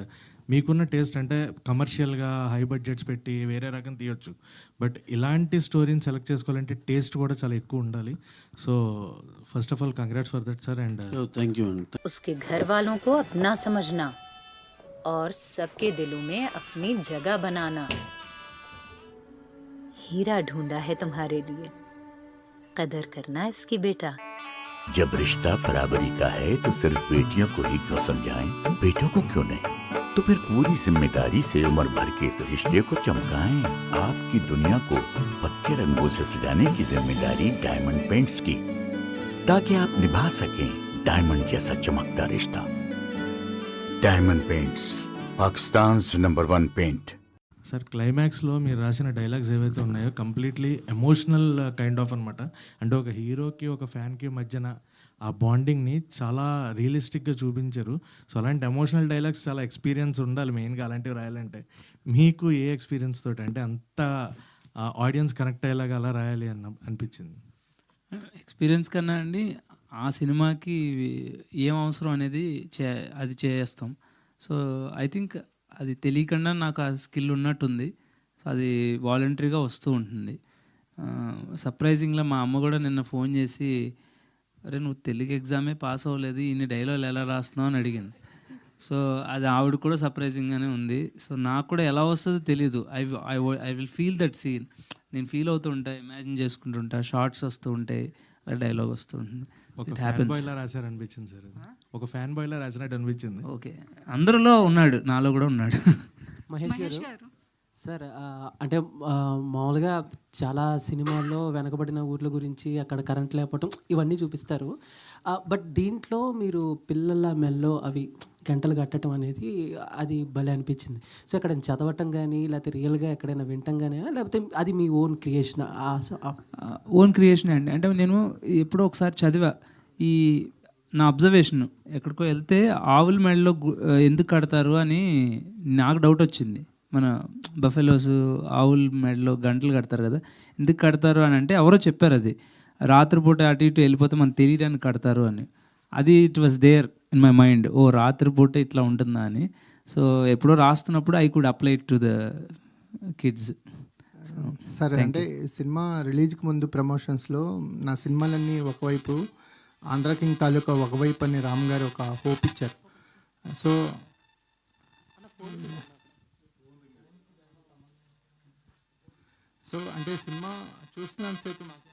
మీకున్న టేస్ట్ అంటే కమర్షియల్గా హై బడ్జెట్స్ పెట్టి వేరే రకం తీయొచ్చు, బట్ ఇలాంటి స్టోరీని సెలెక్ట్ చేసుకోవాలంటే టేస్ట్ కూడా చాలా ఎక్కువ ఉండాలి. So first of all congrats for that sir. And thank you. उसके घर वालों को अपना समझना और सबके दिलों में अपनी जगह बनाना. हीरा ढूंढा है तुम्हारे लिए, कदर करना इसकी बेटा. जब रिश्ता बराबरी का है तो सिर्फ बेटियों को ही क्यों समझाएं, बेटों को क्यों नहीं? तो फिर पूरी जिम्मेदारी से उम्र भर के इस रिश्ते को चमकाएं. आपकी दुनिया को पक्के रंगों से सजाने की जिम्मेदारी डायमंड पेंट्स की, ताकि आप निभा सकें डायमंड जैसा चमकता रिश्ता. Diamond paints, Pakistan number 1 paint. Sir క్లైమాక్స్లో మీరు రాసిన డైలాగ్స్ ఏవైతే ఉన్నాయో కంప్లీట్లీ ఎమోషనల్ కైండ్ ఆఫ్ అనమాట. అంటే ఒక హీరోకి ఒక ఫ్యాన్కి మధ్యన ఆ బాండింగ్ని చాలా రియలిస్టిక్గా చూపించారు. సో అలాంటి ఎమోషనల్ డైలాగ్స్ చాలా ఎక్స్పీరియన్స్ ఉండాలి మెయిన్గా అలాంటివి రాయాలంటే. మీకు ఏ ఎక్స్పీరియన్స్ తోటి అంటే అంత ఆడియన్స్ కనెక్ట్ అయ్యేలాగా అలా రాయాలి అనిపించింది? ఎక్స్పీరియన్స్ కన్నా అండి ఆ సినిమాకి ఏం అవసరం అనేది అది చేస్తాం. సో ఐ థింక్ అది తెలియకుండా నాకు ఆ స్కిల్ ఉన్నట్టుంది. సో అది వాలంటరీగా వస్తూ ఉంటుంది. సర్ప్రైజింగ్గా మా అమ్మ కూడా నిన్న ఫోన్ చేసి, అరే నువ్వు తెలుగు ఎగ్జామే పాస్ అవ్వలేదు, ఇన్ని డైలాగులు ఎలా రాస్తున్నావు అని అడిగింది. సో అది ఆవిడ కూడా సర్ప్రైజింగ్గానే ఉంది. సో నాకు కూడా ఎలా వస్తుందో తెలీదు. I will feel that scene. నేను ఫీల్ అవుతూ ఉంటా, ఇమాజిన్ చేసుకుంటుంటా, షార్ట్స్ వస్తూ ఉంటాయి, అలా డైలాగ్ వస్తూ ఉంటుంది. ఒక ఫ్యాన్ బాయ్లా రాశారు అనిపించింది సార్. ఒక ఫ్యాన్ బాయ్లా రాసినట్టు అనిపించింది. ఓకే, అందరిలో ఉన్నాడు, నాలో కూడా ఉన్నాడు. మహేష్ గారు సార్, అంటే మామూలుగా చాలా సినిమాల్లో వెనకబడిన ఊర్ల గురించి, అక్కడ కరెంట్ లేకపోవటం ఇవన్నీ చూపిస్తారు. బట్ దీంట్లో మీరు పిల్లల మెల్లో అవి గంటలు కట్టడం అనేది అది భలే అనిపించింది. సో అక్కడ చదవటం కానీ లేకపోతే రియల్గా ఎక్కడైనా వినటం కానీ, లేకపోతే అది మీ ఓన్ క్రియేషన్? ఓన్ క్రియేషన్ అండి. అంటే నేను ఎప్పుడో ఒకసారి చదివా, ఈ నా అబ్జర్వేషన్, ఎక్కడికో వెళ్తే ఆవుల మెడలో ఎందుకు కడతారు అని నాకు డౌట్ వచ్చింది. మన బఫెలోస్ ఆవుల మెడలో గంటలు కడతారు కదా, ఎందుకు కడతారు అని అంటే ఎవరో చెప్పారు, అది రాత్రిపూట అటు ఇటు వెళ్ళిపోతే మనం తెలియడానికి కడతారు అని. అది it was there in my mind, ఓ రాత్రిపూట ఇట్లా ఉంటుందా అని. సో ఎప్పుడో రాస్తున్నప్పుడు I could apply to the kids. సరే, అంటే సినిమా రిలీజ్కి ముందు ప్రమోషన్స్లో నా సినిమాలన్నీ ఒకవైపు, ఆంధ్ర కింగ్ తాలూకా ఒకవైపు అని రామ్ గారు ఒక హోప్ ఇచ్చారు. సో అంటే సినిమా చూస్తున్నంతసేపు నాకు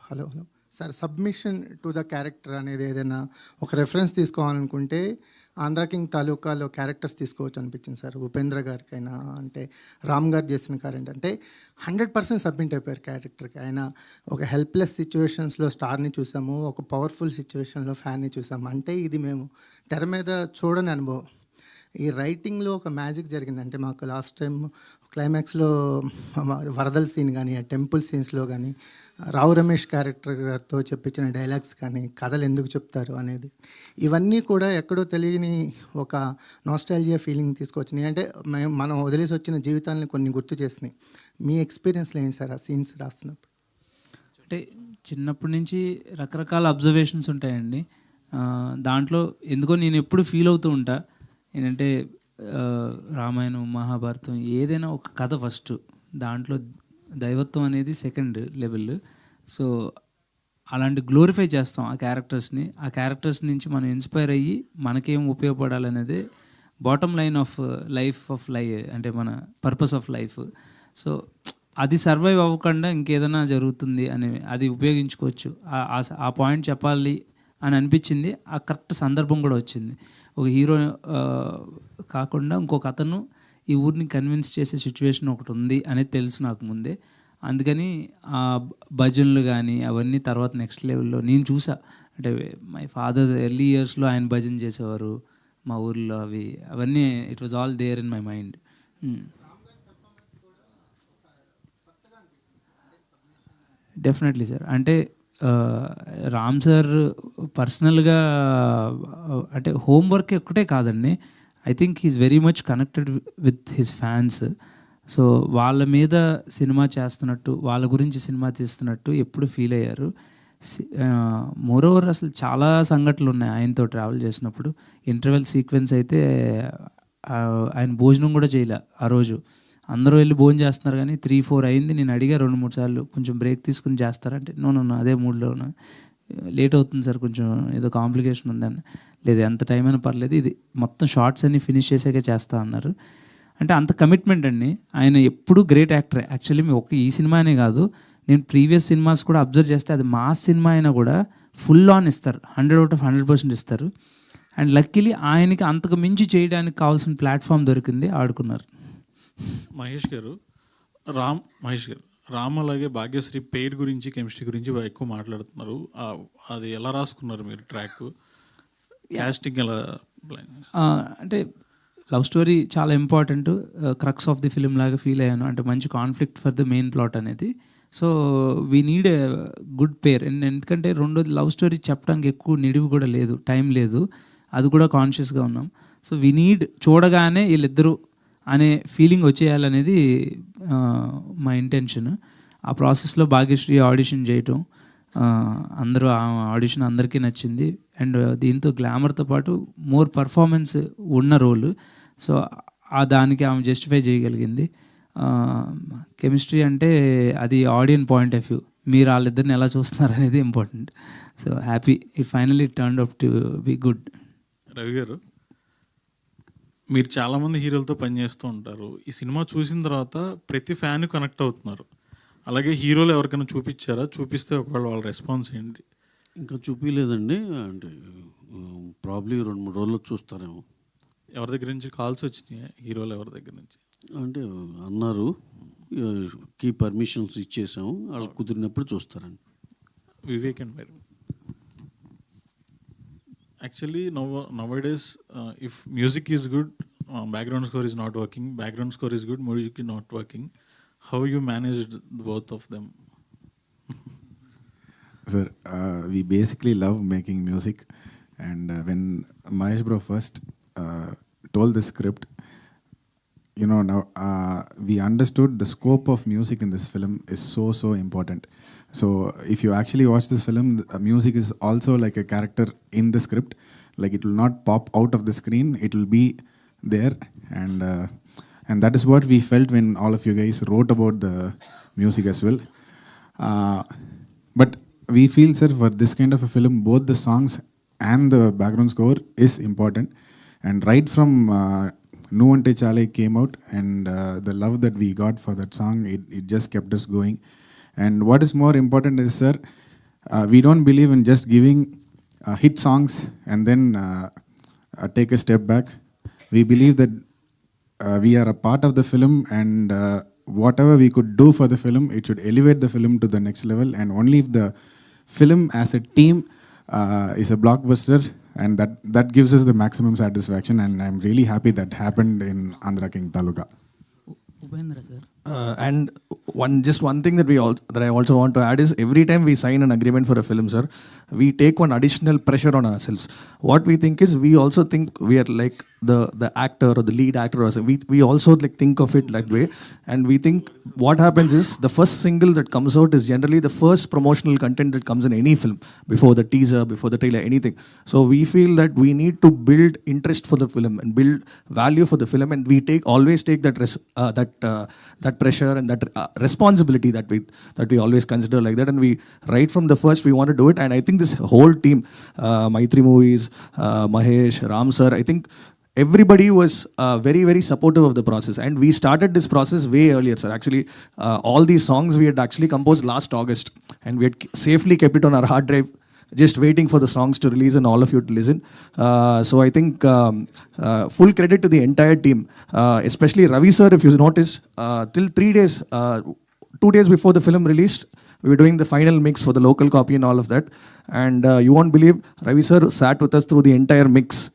hello sir, submission to the character అనేది ఏదైనా ఒక రెఫరెన్స్ తీసుకోవాలనుకుంటే ఆంధ్ర కింగ్ తాలూకాలో క్యారెక్టర్స్ తీసుకోవచ్చు అనిపించింది సార్. ఉపేంద్ర గారికైనా అంటే రామ్ గారు చేసిన క్యారెక్టర్ అంటే 100% సబ్మిట్ అయిపోయారు క్యారెక్టర్కి. ఆయన ఒక హెల్ప్లెస్ సిచ్యువేషన్స్లో స్టార్ని చూసాము, ఒక పవర్ఫుల్ సిచ్యువేషన్లో ఫ్యాన్ని చూసాము. అంటే ఇది మేము తెర మీద చూడని అనుభవం. ఈ రైటింగ్లో ఒక మ్యాజిక్ జరిగిందంటే మాకు లాస్ట్ టైం క్లైమాక్స్లో వరదల సీన్ కానీ, ఆ టెంపుల్ సీన్స్లో కానీ, రావు రమేష్ క్యారెక్టర్ గారితో చెప్పించిన డైలాగ్స్ కానీ, కథలు ఎందుకు చెప్తారు అనేది, ఇవన్నీ కూడా ఎక్కడో తెలియని ఒక నాస్టాల్జియా ఫీలింగ్ తీసుకొచ్చినాయి. అంటే మనం వదిలేసి వచ్చిన జీవితాలను కొన్ని గుర్తు చేసినాయి. మీ ఎక్స్పీరియన్స్లో ఏంటి సార్ ఆ సీన్స్ రాస్తున్నప్పుడు? అంటే చిన్నప్పటి నుంచి రకరకాల అబ్జర్వేషన్స్ ఉంటాయండి. దాంట్లో ఎందుకో నేను ఎప్పుడు ఫీల్ అవుతూ ఉంటా ఏంటంటే రామాయణం, మహాభారతం ఏదైనా ఒక కథ ఫస్ట్, దాంట్లో దైవత్వం అనేది సెకండ్ లెవెల్. సో అలాంటి గ్లోరిఫై చేస్తాం ఆ క్యారెక్టర్స్ని. ఆ క్యారెక్టర్స్ నుంచి మనం ఇన్స్పైర్ అయ్యి మనకేం ఉపయోగపడాలనేది బాటమ్ లైన్ ఆఫ్ లైఫ్ అంటే మన పర్పస్ ఆఫ్ లైఫ్. సో అది సర్వైవ్ అవ్వకుండా ఇంకేదైనా జరుగుతుంది అని అది ఉపయోగించుకోవచ్చు. ఆ పాయింట్ చెప్పాలి అని అనిపించింది. ఆ కరెక్ట్ సందర్భం కూడా వచ్చింది. ఒక హీరో కాకుండా ఇంకొక అతను ఈ ఊరిని కన్విన్స్ చేసే సిచ్యువేషన్ ఒకటి ఉంది అనేది తెలుసు నాకు ముందే. అందుకని ఆ భజనలు కానీ అవన్నీ తర్వాత నెక్స్ట్ లెవెల్లో నేను చూసా. అంటే మై ఫాదర్ ఎర్లీ ఇయర్స్లో ఆయన భజన చేసేవారు మా ఊర్లో. అవన్నీ it was all there in my mind. Definitely sir. అంటే రామ్ సార్ పర్సనల్గా అంటే హోంవర్క్ ఒక్కటే కాదండి. I think he's very much connected with his fans. So వాళ్ళ మీద సినిమా చేస్తున్నట్టు, వాళ్ళ గురించి సినిమా తీస్తున్నట్టు ఎప్పుడు ఫీల్ అయ్యారు. మోరోవర్ అసలు చాలా సంఘటనలు ఉన్నాయి ఆయనతో ట్రావెల్ చేసినప్పుడు. ఇంటర్వెల్ సీక్వెన్స్ అయితే ఆయన భోజనం కూడా చేయలే ఆ రోజు. అందరూ వెళ్ళి భోజనం చేస్తున్నారు కానీ 3-4 అయింది. నేను అడిగా 2-3 సార్లు కొంచెం బ్రేక్ తీసుకుని చేస్తారంటే నో అదే మూడ్లో ఉన్నా, లేట్ అవుతుంది సార్, కొంచెం ఏదో కాంప్లికేషన్ ఉందని. లేదు, ఎంత టైం అయినా పర్లేదు, ఇది మొత్తం షార్ట్స్ అన్ని ఫినిష్ చేసాకే చేస్తా అన్నారు. అంటే అంత కమిట్మెంట్ అండి. ఆయన ఎప్పుడు గ్రేట్ యాక్టరే. యాక్చువల్లీ ఈ సినిమా అనే కాదు, నేను ప్రీవియస్ సినిమాస్ కూడా అబ్జర్వ్ చేస్తే అది మాస్ సినిమా అయినా కూడా ఫుల్ ఆన్ ఇస్తారు, 100/100% ఇస్తారు. అండ్ లక్కీలీ ఆయనకి అంతకు మించి చేయడానికి కావాల్సిన ప్లాట్ఫామ్ దొరికింది, ఆడుకున్నారు. మహేష్ గారు రామ్ అలాగే భాగ్యశ్రీ పేరు గురించి, కెమిస్ట్రీ గురించి ఎక్కువ మాట్లాడుతున్నారు. అది ఎలా రాసుకున్నారు మీరు ట్రాక్? కాస్టింగ్ ఎలా? అంటే లవ్ స్టోరీ చాలా important, crux of the film లాగా ఫీల్ అయ్యాను. అంటే మంచి conflict for the main plot అనేది. So we need a good pair. ఎందుకంటే రెండోది లవ్ స్టోరీ చెప్పడానికి ఎక్కువ నిడివి కూడా లేదు, టైం లేదు, అది కూడా కాన్షియస్గా ఉన్నాం. సో వీ నీడ్ చూడగానే వీళ్ళిద్దరూ అనే ఫీలింగ్ వచ్చేయాలనేది మా ఇంటెన్షన్. ఆ ప్రాసెస్లో భాగ్యశ్రీ ఆడిషన్ చేయటం, అందరూ ఆ ఆడిషన్ అందరికీ నచ్చింది. అండ్ దీంతో గ్లామర్తో పాటు మోర్ పర్ఫార్మెన్స్ ఉన్న రోల్. సో దానికి ఆమె జస్టిఫై చేయగలిగింది. కెమిస్ట్రీ అంటే అది ఆడియన్ పాయింట్ ఆఫ్ వ్యూ, మీరు వాళ్ళిద్దరిని ఎలా చూస్తున్నారు అనేది important. So happy it finally turned up to be good. Ravi గారు, మీరు చాలామంది హీరోలతో పనిచేస్తూ ఉంటారు. ఈ సినిమా చూసిన తర్వాత ప్రతి ఫ్యాన్ కనెక్ట్ అవుతున్నారు. అలాగే హీరోలు ఎవరికైనా చూపించారా? చూపిస్తే ఒకవేళ వాళ్ళ రెస్పాన్స్ ఏంటి? ఇంకా చూపించలేదండి. అంటే ప్రాబ్లీ 2-3 రోజుల్లో చూస్తారేమో. ఎవరి దగ్గర నుంచి కాల్స్ వచ్చినాయి? హీరోలు ఎవరి దగ్గర నుంచి అంటే అన్నారు, కీ పర్మిషన్స్ ఇచ్చేసాము, వాళ్ళు కుదిరినప్పుడు చూస్తారండి. వివేక్ అండ్ మీరు actually nowadays if music is good, background score is not working, background score is good, music is not working. How you managed both of them? Sir, we basically love making music, and when Mahesh bro first told the script, you know, now we understood the scope of music in this film is so important. So if you actually watch this film, music is also like a character in the script. Like it will not pop out of the screen, it will be there, and that is what we felt when all of you guys wrote about the music as well. But we feel, sir, for this kind of a film, both the songs and the background score is important. And right from Nuante Chale came out, and the love that we got for that song, it just kept us going. And what is more important is, sir, we don't believe in just giving hit songs and then take a step back. We believe that we are a part of the film, and whatever we could do for the film, it should elevate the film to the next level. And only if the film as a team is a blockbuster, and that gives us the maximum satisfaction. And I'm really happy that happened in Andhra King Taluka. And one thing that I also want to add is, every time we sign an agreement for a film, sir, we take one additional pressure on ourselves. What we think is, we also think we are like the actor or the lead actor, or we also like think of it that way. And we think what happens is, the first single that comes out is generally the first promotional content that comes in any film, before the teaser, before the trailer, anything. So we feel that we need to build interest for the film and build value for the film, and we always take that pressure and that responsibility that we always consider like that. And we, right from the first, we want to do it. And I think this whole team, Maitri Movies, Mahesh, Ram sir, I think everybody was very, very supportive of the process. And we started this process way earlier, sir. Actually, all these songs we had actually composed last August, and we had safely kept it on our hard drive, just waiting for the songs to release and all of you to listen. So I think full credit to the entire team, especially Ravi sir. If you noticed, till 3 days, 2 days before the film released, we were doing the final mix for the local copy and all of that. And you won't believe, Ravi sir sat with us through the entire mix.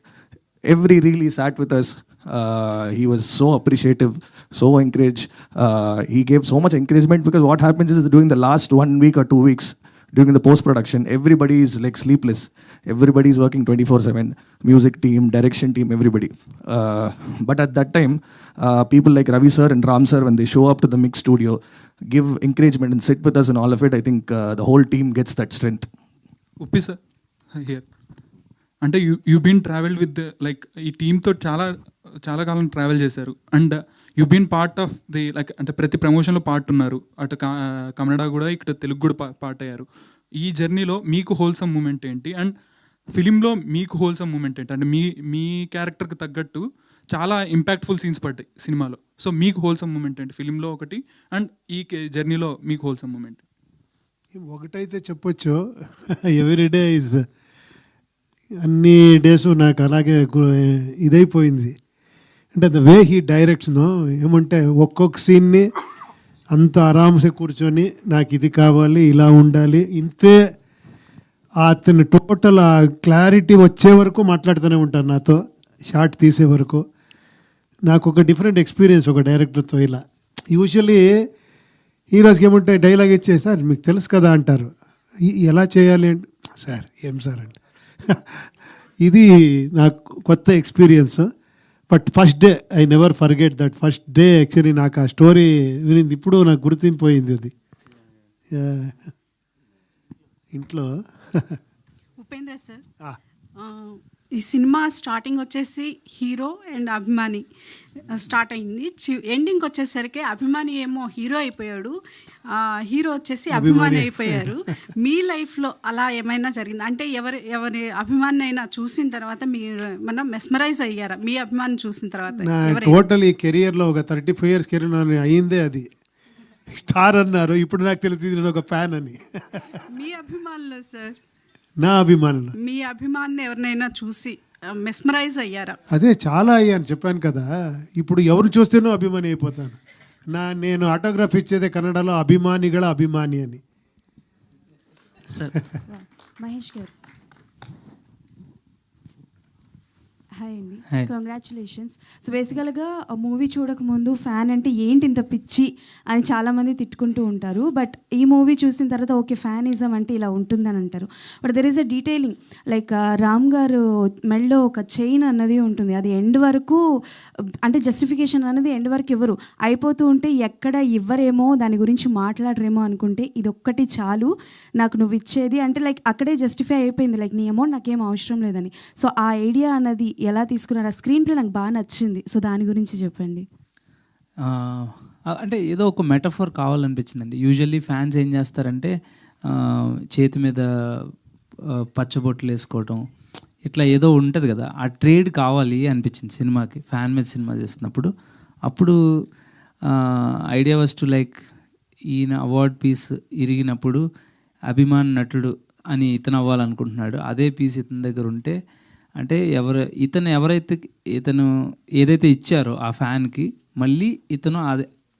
Every reel he sat with us. He was so appreciative, so encouraged. He gave so much encouragement, because what happens is, during the last 1 week or 2 weeks, during the post-production, everybody is like sleepless. Everybody is working 24/7. Music team, direction team, everybody. But at that time, people like Ravi sir and Ram sir, when they show up to the mix studio, give encouragement and sit with us and all of it, I think the whole team gets that strength. Uppi sir here. అంటే you been travelled with like ఈ టీమ్తో చాలా కాలం travel చేశారు. And you been part of the like, అంటే ప్రతి ప్రమోషన్లో part ఉన్నారు. అటు కన్నడ కూడా, ఇక్కడ తెలుగు కూడా పార్ట్ అయ్యారు. ఈ జర్నీలో మీకు హోల్సమ్ మూమెంట్ ఏంటి, అండ్ ఫిలింలో మీకు హోల్సమ్ మూమెంట్ ఏంటి? అంటే మీ క్యారెక్టర్కి తగ్గట్టు చాలా ఇంపాక్ట్ఫుల్ సీన్స్ పడ్డాయి సినిమాలో. సో మీకు హోల్సమ్ మూమెంట్ ఏంటి ఫిలింలో ఒకటి, అండ్ ఈ జర్నీలో మీకు హోల్సమ్ మూమెంట్? ఒకటైతే చెప్పొచ్చు, ఎవ్రీడే ఈజ్, అన్ని డేస్ నాకు అలాగే ఇదైపోయింది. అంటే the way he directs no, ఏమంటే ఒక్కొక్క సీన్ని అంత ఆరామ్సే కూర్చొని, నాకు ఇది కావాలి, ఇలా ఉండాలి, ఇంతే, అతను టోటల్ ఆ క్లారిటీ వచ్చే వరకు మాట్లాడుతూనే ఉంటారు నాతో, షార్ట్ తీసే వరకు. నాకు ఒక డిఫరెంట్ ఎక్స్పీరియన్స్ ఒక డైరెక్టర్తో. ఇలా యూజువల్లీ హీరోస్కి ఏమంటే డైలాగ్ ఇచ్చే, సార్ మీకు తెలుసు కదా అంటారు, ఎలా చేయాలి అంటే, సార్ ఏం సార్ అంటే. ఇది నాకు కొత్త experience. But first day I never forget that first day. Actually నాకు ఆ స్టోరీ వినింది ఇప్పుడు నాకు గుర్తింపోయింది అది ఇంట్లో. ఉపేంద్ర సార్, ఈ సినిమా స్టార్టింగ్ వచ్చేసి హీరో అండ్ అభిమాని స్టార్ట్ అయింది. ఎండింగ్ వచ్చేసరికి అభిమాని ఏమో హీరో అయిపోయాడు, హీరో వచ్చేసి అభిమాని అయిపోయారు. మీ లైఫ్లో అలా ఏమైనా జరిగింది? అంటే ఎవరి అభిమాని అయినా చూసిన తర్వాత మీరు మనం మెస్మరైజ్ అయ్యారా మీ అభిమాని చూసిన తర్వాత? టోటల్ ఈ కెరియర్లో ఒక 35 years కెరీర్ అయిందే అది. స్టార్ అన్నారు, ఇప్పుడు నాకు తెలిసింది నేను ఒక ఫ్యాన్ అని. మీ అభిమానులు సార్, నా అభిమానులు, మీ అభిమానిని ఎవరినైనా చూసి మెస్మరైజ్ అయ్యారా? అదే చాలా అయ్యాను, చెప్పాను కదా. ఇప్పుడు ఎవరు చూస్తేనో అభిమాని అయిపోతాను. నేను ఆటోగ్రాఫ్ ఇచ్చేదే కన్నడలో అభిమానిಗಳ అభిమాని అని. మహేష్ గారు, హాయ్ అండి, కంగ్రాచులేషన్స్. సో బేసికల్గా మూవీ చూడకముందు ఫ్యాన్ అంటే ఏంటి ఇంత పిచ్చి అని చాలామంది తిట్టుకుంటూ ఉంటారు. బట్ ఈ మూవీ చూసిన తర్వాత ఓకే ఫ్యానిజం అంటే ఇలా ఉంటుందని అంటారు. But there is a detailing, like Ram గారు మెడలో ఒక చైన్ అన్నది ఉంటుంది, అది ఎండ్ వరకు, అంటే జస్టిఫికేషన్ అనేది ఎండ్ వరకు ఇవ్వరు, అయిపోతూ ఉంటే ఎక్కడ ఇవ్వరేమో, దాని గురించి మాట్లాడరేమో అనుకుంటే ఇది ఒక్కటి చాలు నాకు నువ్వు ఇచ్చేది అంటే, లైక్ అక్కడే జస్టిఫై అయిపోయింది, లైక్ నీ అమౌంట్ నాకేం అవసరం లేదని. సో ఆ ఐడియా అన్నది ఎలా తీసుకున్నారు? ఆ స్క్రీన్ ప్లే నాకు బాగా నచ్చింది, సో దాని గురించి చెప్పండి. అంటే ఏదో ఒక మెటఫోర్ కావాలనిపించిందండి. యూజువల్లీ ఫ్యాన్స్ ఏం చేస్తారంటే చేతి మీద పచ్చబొట్లు వేసుకోవటం, ఇట్లా ఏదో ఉంటుంది కదా, ఆ ట్రేడ్ కావాలి అనిపించింది సినిమాకి. ఫ్యాన్ మీద సినిమా చేస్తున్నప్పుడు అప్పుడు ఐడియా వాజ్ టు లైక్, ఈయన అవార్డ్ పీస్ ఇరిగినప్పుడు అభిమాన్ నటుడు అని ఇతను అవ్వాలనుకుంటున్నాడు. అదే పీస్ ఇతని దగ్గర ఉంటే అంటే ఇతను ఏదైతే ఇచ్చారో ఆ ఫ్యాన్కి మళ్ళీ ఇతను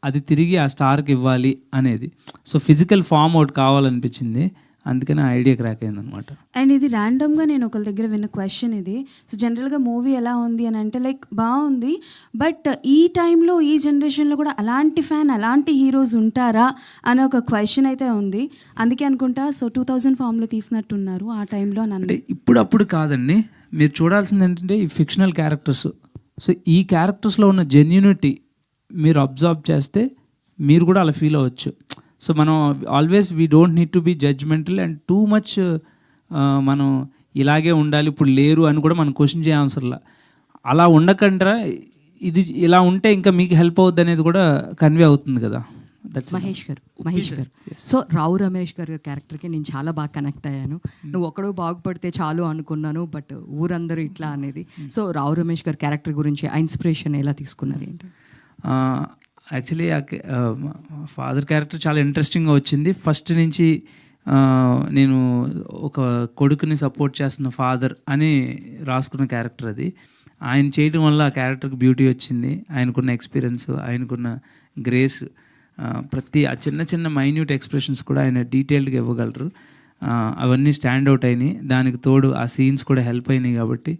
అది తిరిగి ఆ స్టార్కి ఇవ్వాలి అనేది. సో ఫిజికల్ ఫామ్ ఒకటి కావాలనిపించింది, అందుకని ఆ ఐడియా క్రాక్ అయిందనమాట. అండ్ ఇది ర్యాండమ్గా నేను ఒకరి దగ్గర విన్న క్వశ్చన్ ఇది. సో జనరల్గా మూవీ ఎలా ఉంది అని అంటే లైక్ బాగుంది, బట్ ఈ టైంలో ఈ జనరేషన్లో కూడా అలాంటి ఫ్యాన్ అలాంటి హీరోస్ ఉంటారా అనే ఒక క్వశ్చన్ అయితే ఉంది. అందుకే అనుకుంటా సో 2000 ఫామ్లో తీసినట్టున్నారు ఆ టైంలో. అంటే ఇప్పుడు కాదండి, మీరు చూడాల్సింది ఏంటంటే ఈ ఫిక్షనల్ క్యారెక్టర్స్. సో ఈ క్యారెక్టర్స్లో ఉన్న జెన్యూనిటీ మీరు అబ్జర్వ్ చేస్తే మీరు కూడా అలా ఫీల్ అవ్వచ్చు. సో మనం always we don't need to be judgemental and too much మనం ఇలాగే ఉండాలి ఇప్పుడు లేరు అని కూడా మనం క్వశ్చన్ చేయవసరంలా. అలా ఉండకుండా ఇది ఇలా ఉంటే ఇంకా మీకు హెల్ప్ అవుద్ది అనేది కూడా కన్వే అవుతుంది కదా. మహేష్ గారు సో రావు రమేష్ గారి క్యారెక్టర్కి నేను చాలా బాగా కనెక్ట్ అయ్యాను. నువ్వు ఒక్కడో బాగుపడితే చాలు అనుకున్నాను, బట్ ఊరందరూ ఇట్లా అనేది. సో రావు రమేష్ గారి క్యారెక్టర్ గురించి ఆ ఇన్స్పిరేషన్ ఎలా తీసుకున్నారు ఏంటి? యాక్చువల్లీ ఫాదర్ క్యారెక్టర్ చాలా ఇంట్రెస్టింగ్గా వచ్చింది. ఫస్ట్ నుంచి నేను ఒక కొడుకుని సపోర్ట్ చేస్తున్న ఫాదర్ అని రాసుకున్న క్యారెక్టర్ అది. ఆయన చేయడం వల్ల ఆ క్యారెక్టర్కి బ్యూటీ వచ్చింది. ఆయనకున్న ఎక్స్పీరియన్స్, ఆయనకున్న గ్రేస్, ప్రతి ఆ చిన్న మైన్యూట్ ఎక్స్ప్రెషన్స్ కూడా ఆయన డీటెయిల్డ్గా ఇవ్వగలరు. అవన్నీ స్టాండ్ అవుట్ అయినాయి. దానికి తోడు ఆ సీన్స్ కూడా హెల్ప్ అయినాయి కాబట్టి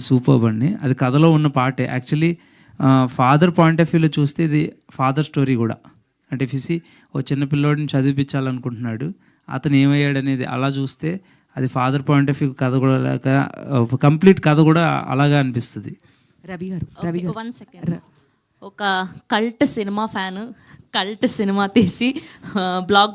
సూపర్బ్ అండి. అది కథలో ఉన్న పార్టే. యాక్చువల్లీ ఫాదర్ పాయింట్ ఆఫ్ వ్యూలో చూస్తే ఇది ఫాదర్ స్టోరీ కూడా. అంటే ఫిసి ఓ చిన్న పిల్లోడిని చదివించాలనుకుంటున్నాడు, అతను ఏమయ్యాడు అనేది అలా చూస్తే అది ఫాదర్ పాయింట్ ఆఫ్ వ్యూ కథ కూడా కంప్లీట్ కథ కూడా అలాగా అనిపిస్తుంది. రవి గారు 1 సెకండ్. ఒక cult cinema fan cult cinema తీసి బ్లాక్